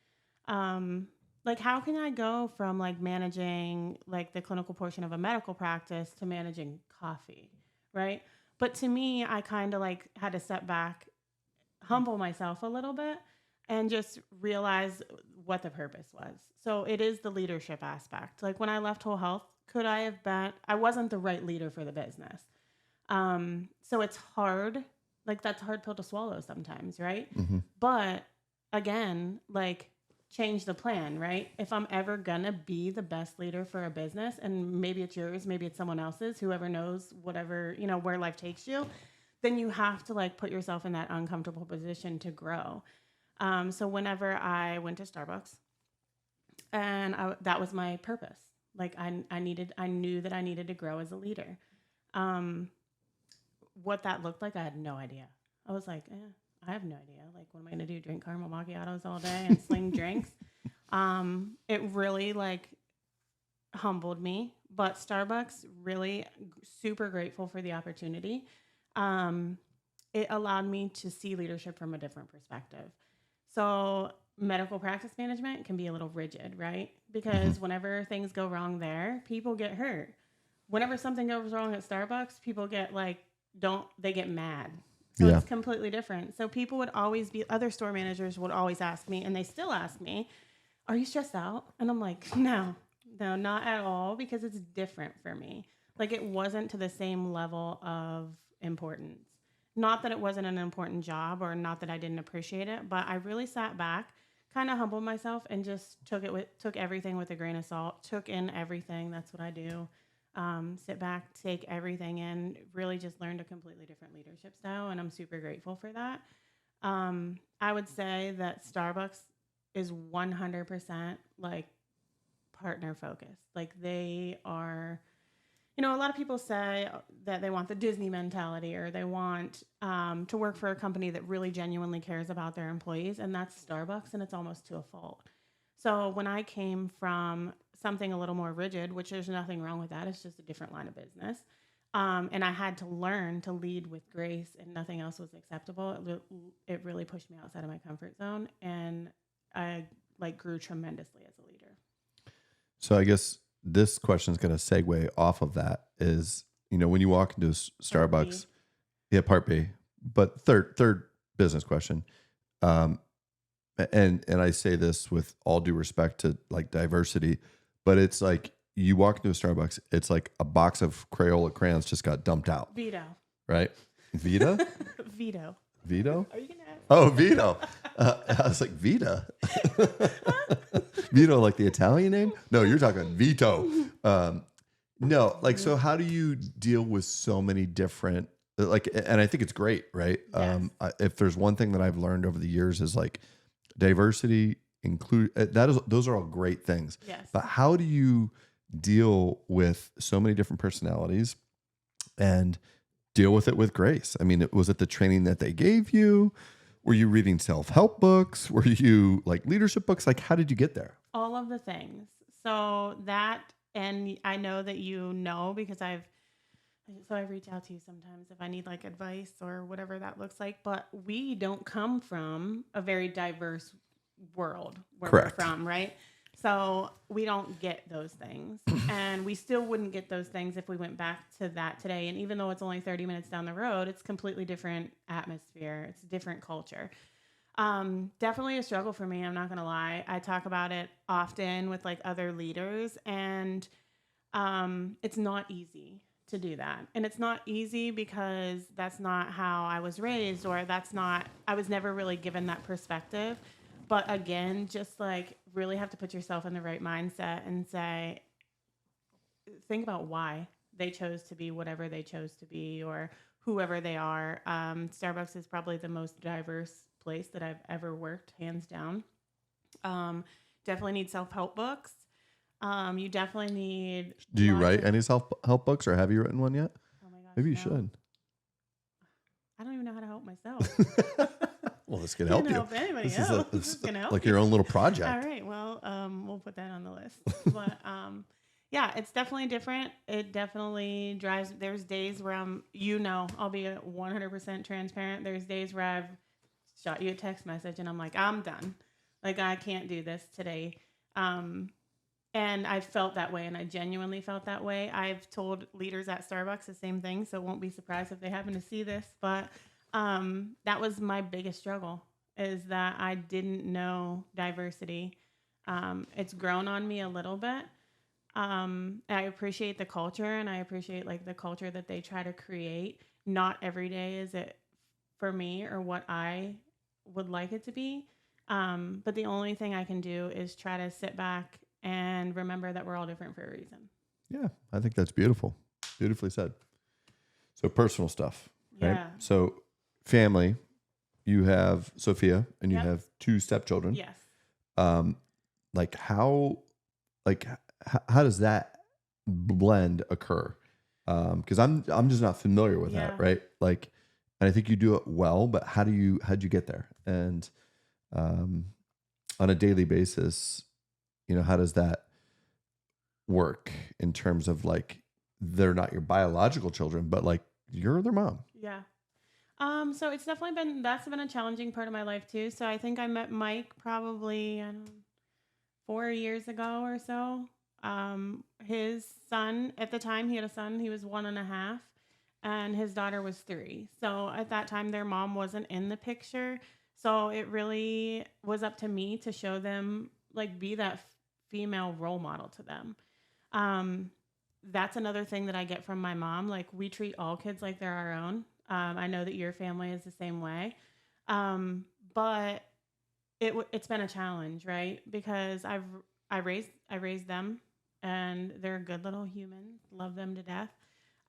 Like, how can I go from like managing like the clinical portion of a medical practice to managing coffee, right? But to me, I kind of like had to step back, humble myself a little bit, and just realize what the purpose was. So it is the leadership aspect. Like when I left Whole Health, could I have been, I wasn't the right leader for the business. So it's hard. Like that's a hard pill to swallow sometimes, right? Mm-hmm. But again, like change the plan, right? If I'm ever gonna be the best leader for a business, and maybe it's yours, maybe it's someone else's, whoever knows, whatever, where life takes you, then you have to like put yourself in that uncomfortable position to grow. So whenever I went to Starbucks, and that was my purpose. Like I knew that I needed to grow as a leader. What that looked like, I had no idea. I was like, I have no idea. Like, what am I going to do? Drink caramel macchiatos all day and sling drinks? It really like humbled me, but Starbucks really super grateful for the opportunity. It allowed me to see leadership from a different perspective. So medical practice management can be a little rigid, right? Because whenever things go wrong there, people get hurt. Whenever something goes wrong at Starbucks, people get like, they get mad. So it's completely different. So people would always other store managers would always ask me, and they still ask me, are you stressed out? And I'm like, no, not at all, because it's different for me. Like it wasn't to the same level of importance. Not that it wasn't an important job or not that I didn't appreciate it, but I really sat back, kind of humbled myself and just took everything with a grain of salt, took in everything. That's what I do. Sit back, take everything in, really just learned a completely different leadership style. And I'm super grateful for that. I would say that Starbucks is 100% like partner focused. Like they are, a lot of people say that they want the Disney mentality or they want to work for a company that really genuinely cares about their employees. And that's Starbucks, and it's almost to a fault. So when I came from something a little more rigid, which there's nothing wrong with that, it's just a different line of business. And I had to learn to lead with grace, and nothing else was acceptable. It really pushed me outside of my comfort zone, and I like grew tremendously as a leader. So I guess this question is going to segue off of that is, when you walk into Starbucks, part B, but third business question. And I say this with all due respect to like diversity, but it's like you walk into a Starbucks, it's like a box of Crayola crayons just got dumped out. Vito. Right? Vita? Vito. Vito? Are you going to ask? Oh, Vito. I was like, Vita. Vito, like the Italian name? No, you're talking Vito. No, like, so how do you deal with so many different, Like, and I think it's great, right? Yes. If there's one thing that I've learned over the years is like diversity, those are all great things. Yes. But how do you deal with so many different personalities and deal with it with grace? I mean, was it the training that they gave you? Were you reading self-help books? Were you like leadership books? Like, how did you get there? All of the things. So that, and I know that because I reach out to you sometimes if I need like advice or whatever that looks like. But we don't come from a very diverse world where Correct. we're from, right? So we don't get those things. And we still wouldn't get those things if we went back to that today. And even though it's only 30 minutes down the road, it's completely different atmosphere. It's a different culture. Definitely a struggle for me. I'm not going to lie. I talk about it often with like other leaders, and it's not easy to do that. And it's not easy because that's not how I was raised, or I was never really given that perspective. But again, just like really have to put yourself in the right mindset and think about why they chose to be whatever they chose to be, or whoever they are. Starbucks is probably the most diverse place that I've ever worked, hands down. Definitely need self-help books. You definitely need. Do you write any self-help books, or have you written one yet? Oh my gosh, Maybe you no. should. I don't even know how to help myself. Well, this could help Can't you. help anybody This else. is This is gonna help like you. your own little project. All right. Well, we'll put that on the list. But yeah, it's definitely different. It definitely drives. There's days where I'll be 100% transparent. There's days where I've shot you a text message and I'm like, I'm done. Like, I can't do this today. And I felt that way, and I genuinely felt that way. I've told leaders at Starbucks the same thing, so won't be surprised if they happen to see this. But that was my biggest struggle, is that I didn't know diversity. It's grown on me a little bit. I appreciate the culture, and I appreciate like the culture that they try to create. Not every day is it for me or what I would like it to be. But the only thing I can do is try to sit back and remember that we're all different for a reason. Yeah, I think that's beautiful. Beautifully said. So personal stuff, right? Yeah. So family, you have Sophia and you Yep. have 2 stepchildren. Yes. Like how does that blend occur? Because I'm just not familiar with Yeah. that, right? Like, and I think you do it well, but how'd you get there? And on a daily basis, how does that work in terms of like they're not your biological children, but like you're their mom? Yeah. So it's definitely that's been a challenging part of my life too. So I think I met Mike probably 4 years ago or so. His son, at the time he had a son, he was 1.5, and his daughter was 3. So at that time their mom wasn't in the picture. So it really was up to me to show them, like, be that female role model to them. That's another thing that I get from my mom. Like, we treat all kids like they're our own. I know that your family is the same way. But it's been a challenge, right? Because I raised them, and they're good little humans. Love them to death.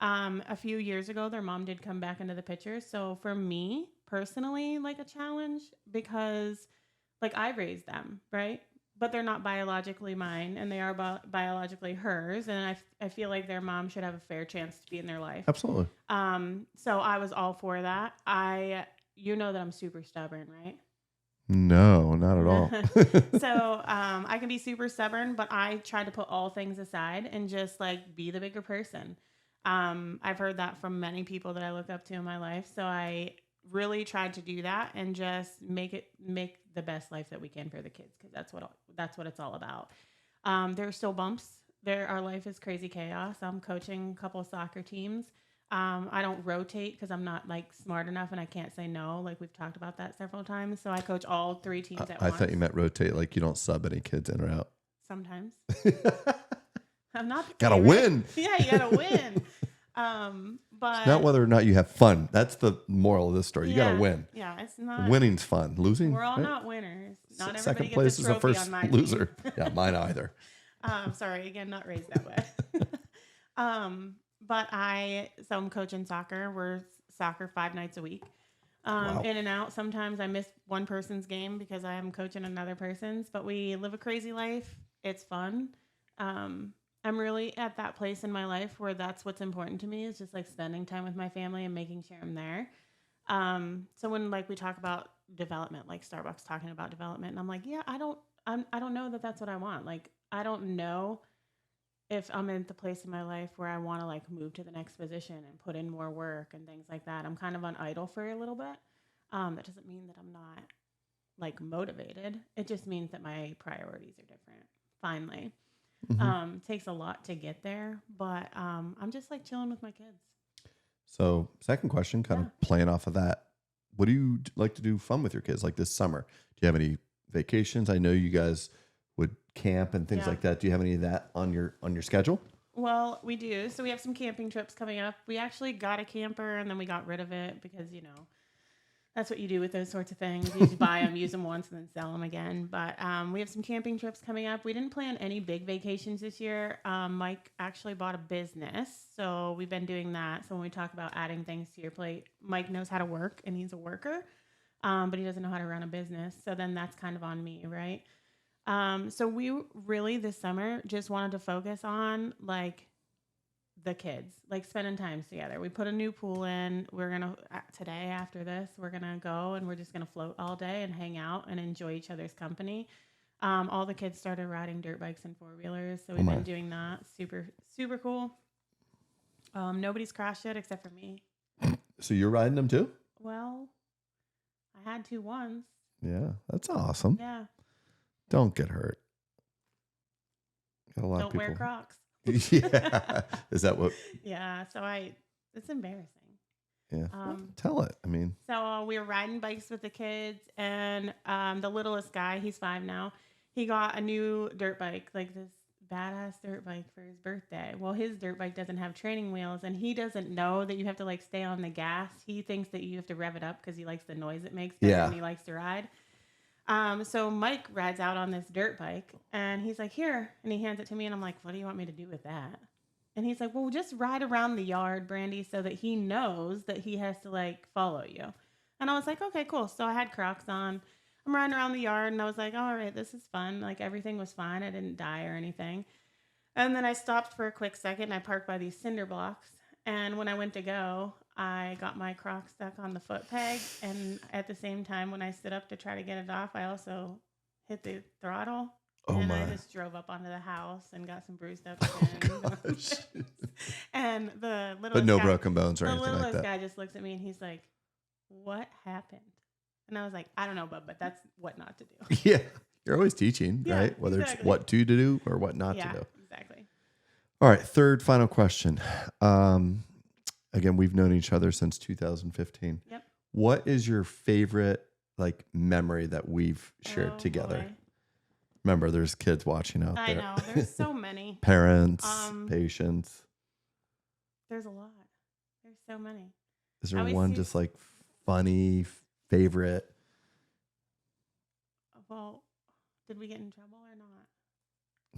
A few years ago, their mom did come back into the picture. So for me personally, like, a challenge, because like I raised them, right? But they're not biologically mine, and they are biologically hers. And I feel like their mom should have a fair chance to be in their life. Absolutely. So I was all for that. You know that I'm super stubborn, right? No, not at all. So I can be super stubborn, but I try to put all things aside and just like be the bigger person. I've heard that from many people that I look up to in my life. So I really tried to do that and just make the best life that we can for the kids, because that's what it's all about. There are still bumps. Our life is crazy chaos. I'm coaching a couple of soccer teams. I don't rotate because I'm not like smart enough, and I can't say no. Like, we've talked about that several times. So I coach all 3 teams at I once. thought you meant rotate, like you don't sub any kids in or out. Sometimes. I'm not the Gotta favorite. win. Yeah, you gotta win. But It's not whether or not you have fun. That's the moral of this story. You gotta win. Yeah, it's not. Winning's fun. Losing, We're all right? not winners. Not everybody Second gets place a is the trophy first on my team. loser. Yeah, mine either. Sorry, again, not raised that way. But I'm coaching soccer. We're soccer 5 nights a week. Wow. In and out. Sometimes I miss one person's game because I am coaching another person's, but we live a crazy life. It's fun. I'm really at that place in my life where that's what's important to me is just like spending time with my family and making sure I'm there. So when like we talk about development, like Starbucks talking about development, and I'm like, yeah, I don't know that that's what I want. Like, I don't know if I'm in the place in my life where I want to like move to the next position and put in more work and things like that. I'm kind of on idle for a little bit. That doesn't mean that I'm not like motivated. It just means that my priorities are different. Finally. Takes a lot to get there, but I'm just like chilling with my kids. So second question, kind of playing off of that. What do you like to do fun with your kids like this summer? Do you have any vacations? I know you guys would camp and things like that. Do you have any of that on your schedule? Well, we do. So we have some camping trips coming up. We actually got a camper and then we got rid of it because, that's what you do with those sorts of things. You just buy them, use them once, and then sell them again. But we have some camping trips coming up. We didn't plan any big vacations this year. Mike actually bought a business, so we've been doing that. So when we talk about adding things to your plate, Mike knows how to work, and he's a worker, but he doesn't know how to run a business. So then that's kind of on me, right? So we really this summer just wanted to focus on like the kids, like spending time together. We put a new pool in. We're going to, today after this, we're going to go and we're just going to float all day and hang out and enjoy each other's company. All the kids started riding dirt bikes and 4-wheelers. So we've been doing that. Super, super cool. Nobody's crashed yet except for me. So you're riding them too? Well, I had to once. Yeah, that's awesome. Yeah. Don't get hurt. Got a lot Don't of people. wear Crocs. Yeah. Is that what? Yeah. So it's embarrassing. Yeah. Tell it. I mean. So we were riding bikes with the kids, and the littlest guy, he's 5 now, he got a new dirt bike, like this badass dirt bike for his birthday. Well, his dirt bike doesn't have training wheels, and he doesn't know that you have to like stay on the gas. He thinks that you have to rev it up because he likes the noise it makes better than he likes to ride. So Mike rides out on this dirt bike and he's like, here, and he hands it to me and I'm like, what do you want me to do with that? And he's like, well, just ride around the yard, Brandy, so that he knows that he has to like follow you. And I was like, okay, cool. So I had Crocs on. I'm riding around the yard and I was like, all right, this is fun. Like everything was fine. I didn't die or anything. And then I stopped for a quick second and I parked by these cinder blocks. And when I went to go, I got my Crocs stuck on the foot peg. And at the same time, when I stood up to try to get it off, I also hit the throttle. And I just drove up onto the house and got some bruised up skins. And the little But no broken bones or anything like that. The littlest guy just looks at me and he's like, what happened? And I was like, I don't know, but that's what not to do. Yeah. You're always teaching, right? Whether it's what to do or what not to do. Exactly. All right. Third, final question. Again, we've known each other since 2015. Yep. What is your favorite like memory that we've shared together? Boy. Remember, there's kids watching out there. I know. There's so many. Parents, patients. There's a lot. There's so many. Is there one just like funny favorite? Well, did we get in trouble or not?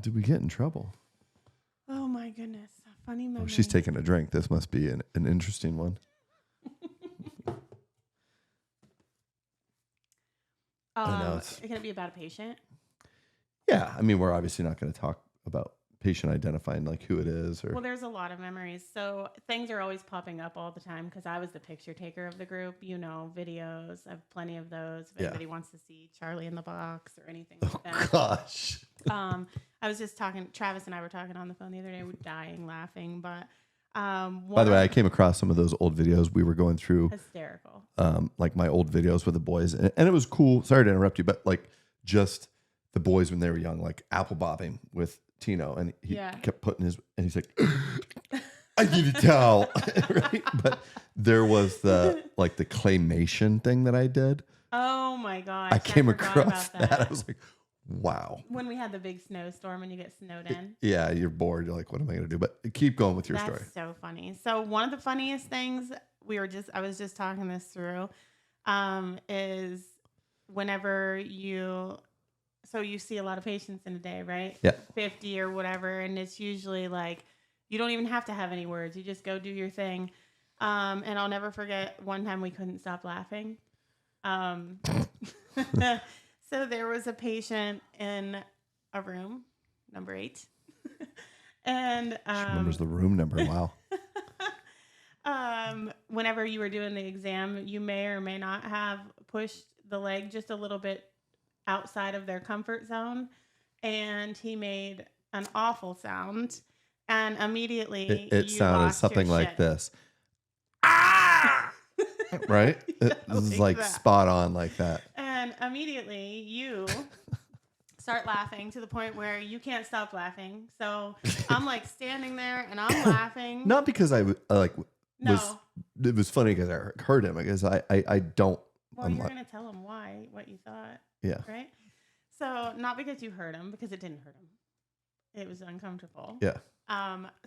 Did we get in trouble? Oh my goodness. A funny memory. Oh, she's taking a drink. This must be an interesting one. I know Can it be about a patient? Yeah. I mean, we're obviously not going to talk about patient identifying like who it is. Well, there's a lot of memories. So things are always popping up all the time because I was the picture taker of the group. Videos. I have plenty of those. If anybody wants to see Charlie in the box or anything like that. Gosh. I was just talking, Travis and I were talking on the phone the other day. We were dying laughing. But by the way, I came across some of those old videos. We were going through hysterical. Like my old videos with the boys. And it was cool. Sorry to interrupt you, but like just the boys when they were young, like apple bobbing with Tino, and he kept putting his, and he's like, I need a towel, right? But there was the claymation thing that I did. Oh my gosh. I came across that. I was like, wow. When we had the big snowstorm and you get snowed in. Yeah, you're bored. You're like, what am I going to do? But keep going with your story. That's so funny. So one of the funniest things I was just talking this through, is whenever you see a lot of patients in a day, right? Yeah. 50 or whatever. And it's usually like, you don't even have to have any words. You just go do your thing. And I'll never forget one time we couldn't stop laughing. Um, so there was a patient in a room, number 8. And She remembers the room number. Wow. whenever you were doing the exam, you may or may not have pushed the leg just a little bit outside of their comfort zone. And he made an awful sound. And immediately It you sounded lost your something like shit. this. Ah! Right? It was like that. spot on like that. And immediately you start laughing to the point where you can't stop laughing. So I'm like standing there and I'm laughing. Not because I was, No. it was funny because I heard him. Because I don't. Well, I'm you're like, going to tell him why, what you thought, yeah. right? So not because you hurt him, because it didn't hurt him. It was uncomfortable. Yeah.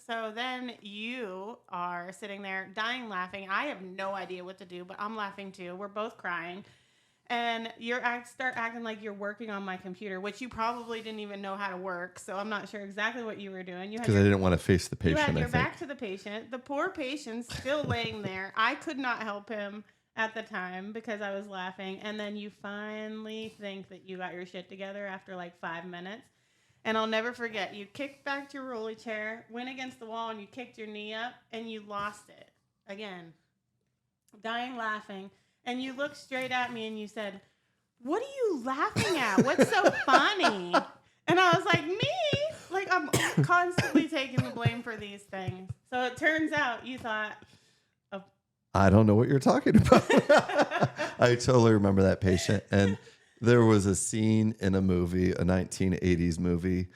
So then you are sitting there dying laughing. I have no idea what to do, but I'm laughing too. We're both crying. And start acting like you're working on my computer, which you probably didn't even know how to work. So I'm not sure exactly what you were doing. Because I didn't want to face the You patient, had your I think. back to the patient. The poor patient's still laying there. I could not help him at the time because I was laughing. And then you finally think that you got your shit together after like 5 minutes. And I'll never forget, you kicked back to your rolly chair, went against the wall, and you kicked your knee up, and you lost it. Again, dying laughing. And you looked straight at me and you said, "What are you laughing at? What's so funny?" And I was like, "Me? Like, I'm constantly taking the blame for these things." So it turns out you thought, I don't know what you're talking about. I totally remember that patient. And there was a scene in a movie, a 1980s movie,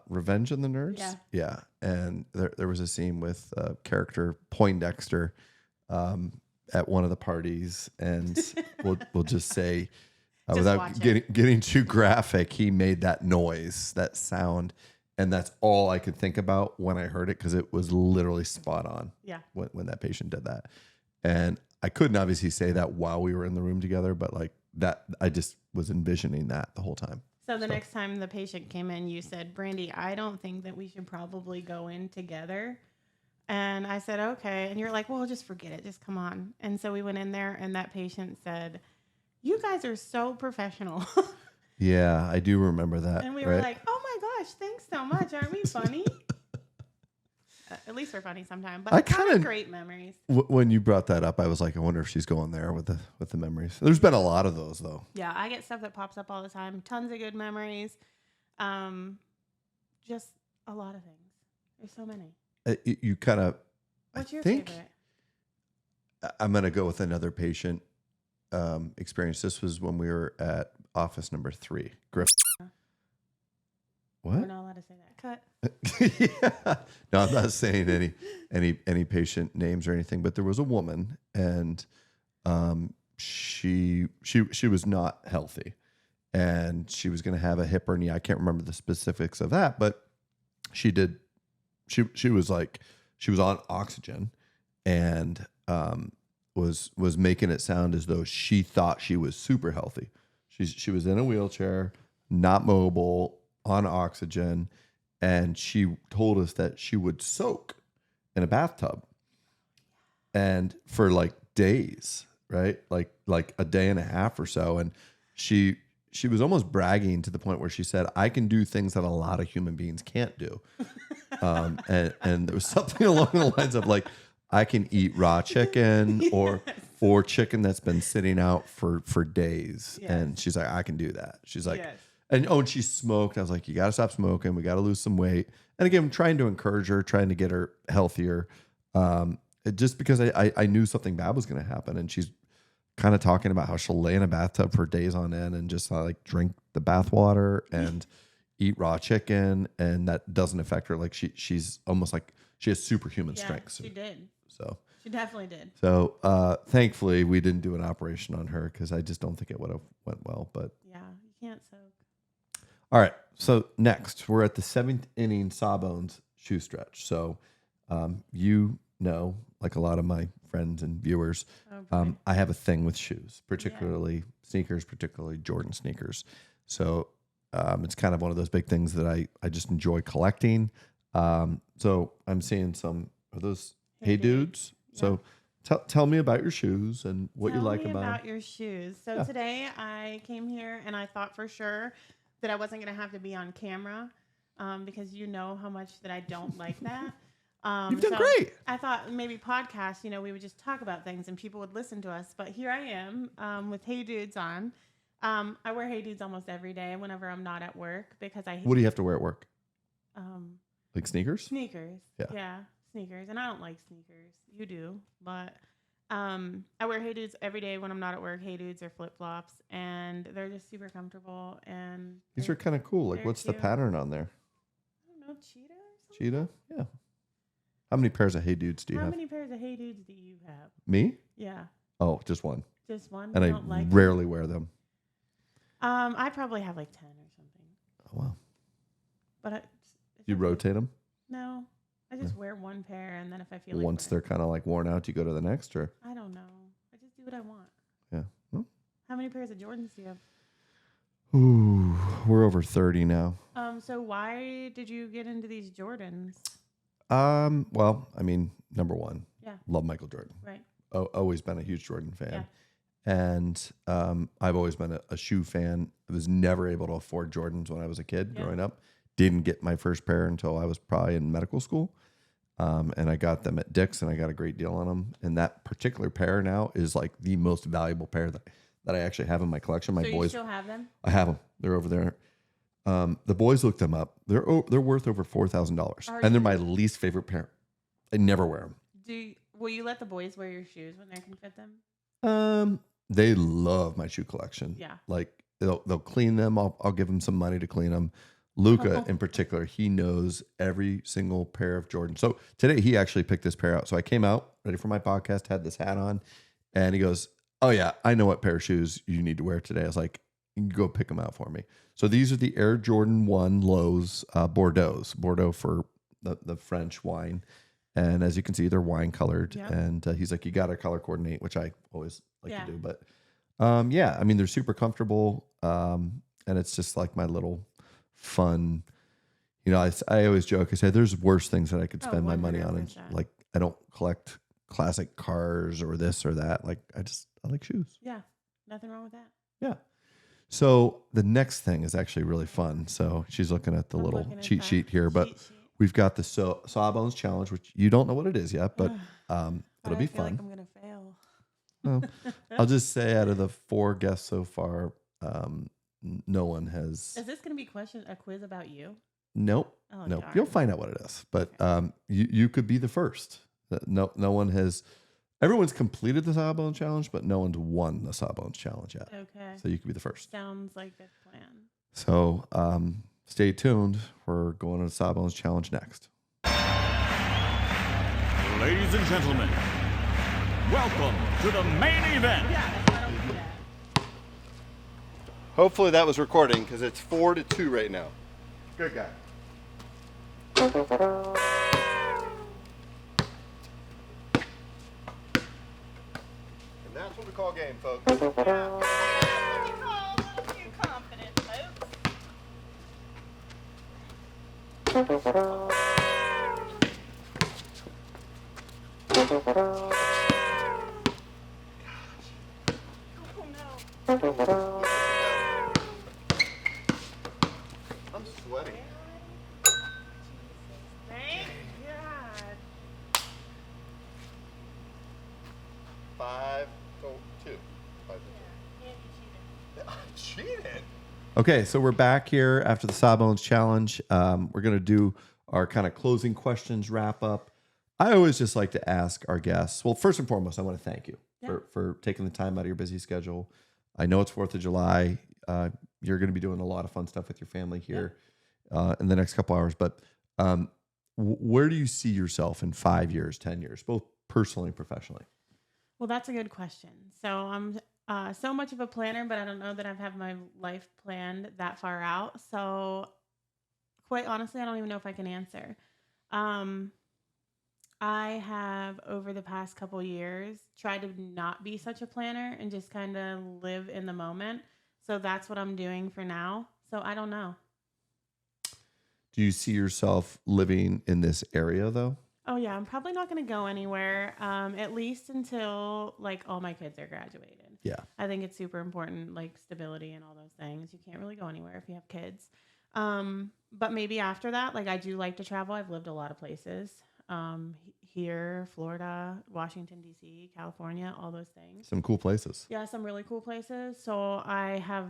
Revenge of the Nerds. Yeah. Yeah. And there was a scene with character Poindexter at one of the parties. And we'll just say, without watch getting too graphic, he made that noise, that sound. And that's all I could think about when I heard it, because it was literally spot on. yeah. When that patient did that. And I couldn't obviously say that while we were in the room together, but like that, I just was envisioning that the whole time. So the next time the patient came in, you said, "Brandy, I don't think that we should probably go in together." And I said, "Okay." And you're like, "Well, just forget it. Just come on." And so we went in there and that patient said, "You guys are so professional." Yeah, I do remember that. And we were like, "Oh my gosh, thanks so much. Aren't we funny?" At least we're funny sometimes, but I it's kinda- great memories. When you brought that up, I was like, I wonder if she's going there with the memories. There's been a lot of those though. Yeah, I get stuff that pops up all the time. Tons of good memories. Just a lot of things. There's so many. You kind of, What's your think favorite? I'm going to go with another patient experience. This was when we were at office number 3, Griff. We're What? not allowed to say that. Cut. Yeah. No, I'm not saying any patient names or anything, but there was a woman, and she was not healthy, and she was going to have a hip or knee. I can't remember the specifics of that, but she was on oxygen, and was making it sound as though she thought she was super healthy. She was in a wheelchair, not mobile, on oxygen, and she told us that she would soak in a bathtub, and for like days, right? Like a day and a half or so. And she was almost bragging to the point where she said, "I can do things that a lot of human beings can't do." And there was something along the lines of like, I can eat raw chicken or chicken that's been sitting out for days. Yes. And she's like, I can do that. She's like, Yes. and she smoked. I was like, you got to stop smoking. We got to lose some weight. And again, I'm trying to encourage her, trying to get her healthier. Just because I knew something bad was going to happen. And she's kind of talking about how she'll lay in a bathtub for days on end and just like drink the bath water and eat raw chicken. And that doesn't affect her. Like she's almost like she has superhuman Yeah, strength. she did. So She definitely did. thankfully we didn't do an operation on her, because I just don't think it would have went well. But Yeah, you can't soak. all right. So next, we're at the 7th inning Sawbones shoe stretch. So like a lot of my friends and viewers, Oh, boy. I have a thing with shoes, particularly sneakers, particularly Jordan sneakers. So it's kind of one of those big things that I just enjoy collecting. So I'm seeing some of those Hey Dudes. So tell me about your shoes and what you like Tell me about about your shoes. So Yeah. today I came here and I thought for sure that I wasn't going to have to be on camera because you know how much that I don't like that. You've done so great. I thought maybe podcasts, we would just talk about things and people would listen to us. But here I am with Hey Dudes on. I wear Hey Dudes almost every day whenever I'm not at work because What do you have to wear at work? um, Like sneakers? sneakers. Yeah. Yeah, sneakers. And I don't like sneakers. You do. But I wear Hey Dudes every day when I'm not at work. Hey Dudes or flip flops. And they're just super comfortable. And These are kind of cool. Like, they're what's the cute. pattern on there? I don't know, cheetah or something? Cheetah? Yeah. How many pairs of Hey Dudes do you How have? many pairs of Hey Dudes do you have? Me? Yeah. Oh, just one. Just one? And You I don't like rarely wear them. I probably have like 10 or something. Oh, wow. But You rotate them? No. I just wear one pair and then if I feel like Once they're kind of like worn out, you go to the next, or? I don't know. I just do what I want. Yeah. Well, How many pairs of Jordans do you have? ooh, we're over 30 now. So why did you get into these Jordans? Well, I mean, number one, Yeah. love Michael Jordan. Right. Always been a huge Jordan fan. Yeah. And I've always been a shoe fan. I was never able to afford Jordans when I was a kid Yeah. growing up. Didn't get my first pair until I was probably in medical school. And I got them at Dick's and I got a great deal on them. And that particular pair now is like the most valuable pair that I actually have in my collection. My So boys, you still have them? I have them. They're over there. The boys looked them up. They're worth over $4,000, Are and they're you- my least favorite pair. I never wear them. Will you let the boys wear your shoes when they can fit them? They love my shoe collection. Yeah. Like they'll clean them. I'll give them some money to clean them. Luca in particular, he knows every single pair of Jordans. So today he actually picked this pair out. So I came out ready for my podcast, had this hat on, and he goes, "Oh yeah, I know what pair of shoes you need to wear today." I was like, "You go pick them out for me." So these are the Air Jordan 1 Lows Bordeaux for the French wine. And as you can see, they're wine colored. Yep. And he's like, "You got to color coordinate," which I always like Yeah. to do. But yeah, I mean, they're super comfortable. And it's just like my little fun, I always joke, I say there's worse things that I could spend my money on. And 100%. like, I don't collect classic cars or this or that. Like, I like shoes. Yeah. Nothing wrong with that. Yeah. So the next thing is actually really fun. So she's looking at the I'm little looking at cheat that sheet here, but cheat sheet. we've got the Sawbones Challenge, which you don't know what it is yet, but it'll I be feel like fun. I'm gonna fail. Well, I'll just say out of the 4 guests so far, no one has. Is this gonna be a quiz about you? Nope. Oh, Nope. darn. You'll find out what it is, but you could be the first. No one has. Everyone's completed the Sawbones Challenge, but no one's won the Sawbones Challenge yet. Okay. So you could be the first. Sounds like a plan. So stay tuned. We're going to the Sawbones Challenge next. Ladies and gentlemen, welcome to the main event. Yeah, that's why I don't do that. Hopefully that was recording because it's 4-2 right now. Good guy. And that's what we call game, folks. I'm sweating. Thank God. 5-2. 5-2. Cheated. Okay, so we're back here after the Sawbones Challenge. We're going to do our kind of closing questions wrap up. I always just like to ask our guests. Well, first and foremost, I want to thank you for taking the time out of your busy schedule. I know it's 4th of July. You're going to be doing a lot of fun stuff with your family here in the next couple hours. But where do you see yourself in 5 years, 10 years, both personally and professionally? Well, that's a good question. So I'm so much of a planner, but I don't know that I've had my life planned that far out. So quite honestly, I don't even know if I can answer. I have, over the past couple years, tried to not be such a planner and just kind of live in the moment. So that's what I'm doing for now. So I don't know. Do you see yourself living in this area, though? Oh yeah, I'm probably not going to go anywhere, at least until like all my kids are graduated. Yeah. I think it's super important, like stability and all those things. You can't really go anywhere if you have kids. But maybe after that, like I do like to travel. I've lived a lot of places. Here, Florida, Washington, D.C., California, all those things. Some cool places. Yeah, some really cool places. So I have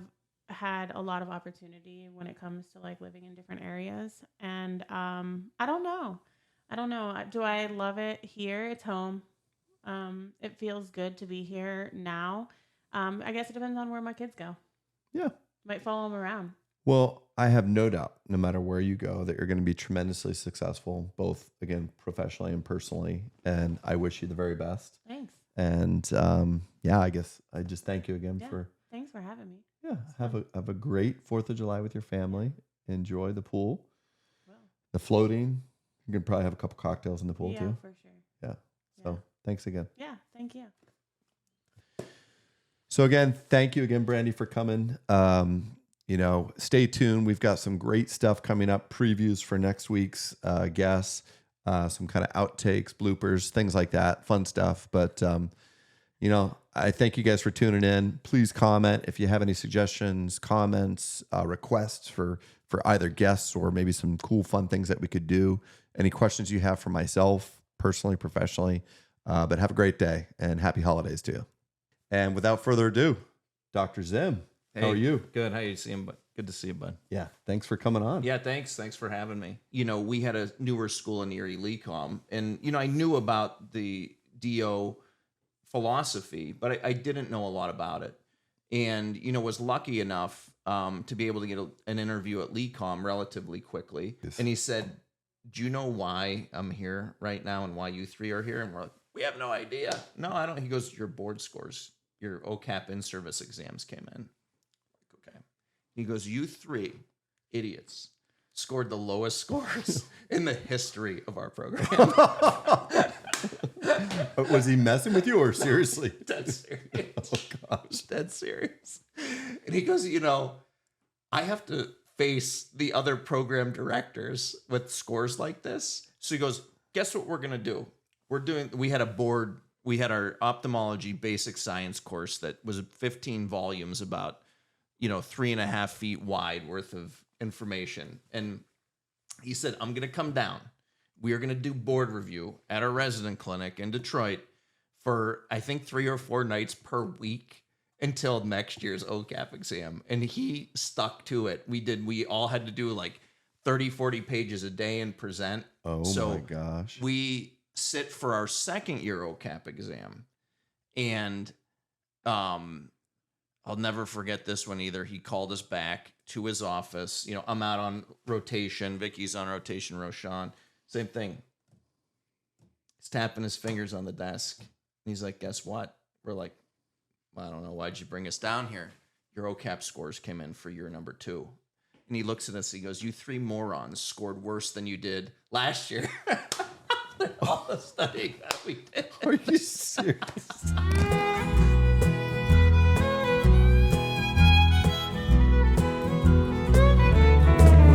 had a lot of opportunity when it comes to like living in different areas. And I don't know. Do I love it here? It's home. It feels good to be here now. I guess it depends on where my kids go. Yeah. Might follow them around. Well, I have no doubt, no matter where you go, that you're going to be tremendously successful, both, again, professionally and personally. And I wish you the very best. Thanks. And I guess I just thank you again for. Thanks for having me. Yeah. Have a great 4th of July with your family. Enjoy the pool, the floating. You can probably have a couple cocktails in the pool too. For sure. Yeah. So thanks again. Yeah. Thank you. So again, thank you again, Brandy, for coming. Stay tuned. We've got some great stuff coming up, previews for next week's guests, some kind of outtakes, bloopers, things like that, fun stuff. But, I thank you guys for tuning in. Please comment if you have any suggestions, comments, requests for either guests or maybe some cool, fun things that we could do. Any questions you have for myself, personally, professionally. But have a great day and happy holidays to you. And without further ado, Dr. Zim, how are you? Good. How you seeing, bud? Good to see you, bud. Yeah, thanks for coming on. Yeah, thanks. Thanks for having me. We had a newer school in Erie, Lecom, and I knew about the DO philosophy, but I didn't know a lot about it. And was lucky enough to be able to get an interview at Lecom relatively quickly. Yes. And he said, "Do you know why I'm here right now and why you 3 are here?" And we're like, "We have no idea." "No, I don't." He goes, "Your board scores, your OCAP in-service exams came in." Okay. He goes, "You 3 idiots scored the lowest scores in the history of our program." Was he messing with you or seriously? Dead serious. Oh, gosh. Dead serious. And he goes, I have to face the other program directors with scores like this. So he goes, "Guess what we're going to do? We had our ophthalmology basic science course that was 15 volumes about, 3.5 feet wide worth of information." And he said, "I'm going to come down. We are going to do board review at our resident clinic in Detroit for, I think, 3 or 4 nights per week until next year's OCAP exam." And he stuck to it. We all had to do like 30, 40 pages a day and present. Oh, my gosh. We sit for our second year OCAP exam. And I'll never forget this one either. He called us back to his office. I'm out on rotation. Vicky's on rotation. Roshan. Same thing. He's tapping his fingers on the desk. And he's like, "Guess what?" We're like, "Well, I don't know. Why'd you bring us down here? Your OCAP scores came in for year number 2. And he looks at us. He goes, "You 3 morons scored worse than you did last year." All the studying that we did. Are you serious?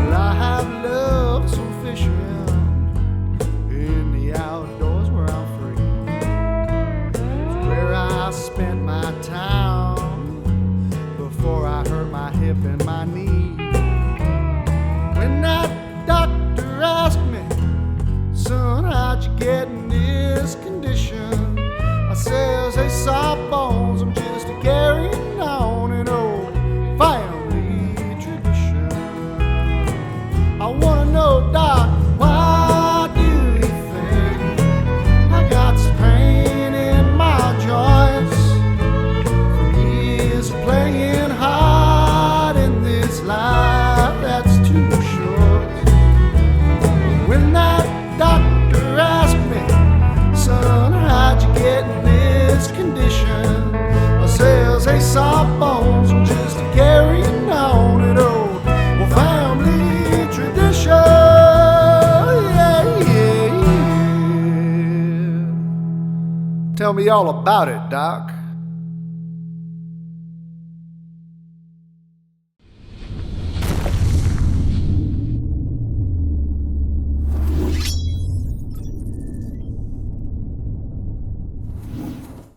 Well, I have loved some fishing in the outdoors where I'm free. It's where I spent my time before I hurt my hip and my knee. When that doctor asked me, "Son, how'd you get in this condition?" I says, "They soft bones, I'm just carrying on an old family tradition." I wanna know, Doc, why do you think I got this pain in my joints from years of playing hard in this life that's too short? When that doctor asked me, "Son, how'd you get in this condition?" I says, "Hey, soft bones, I'm just carrying on an old family tradition." Yeah, yeah, yeah. Tell me all about it, Doc.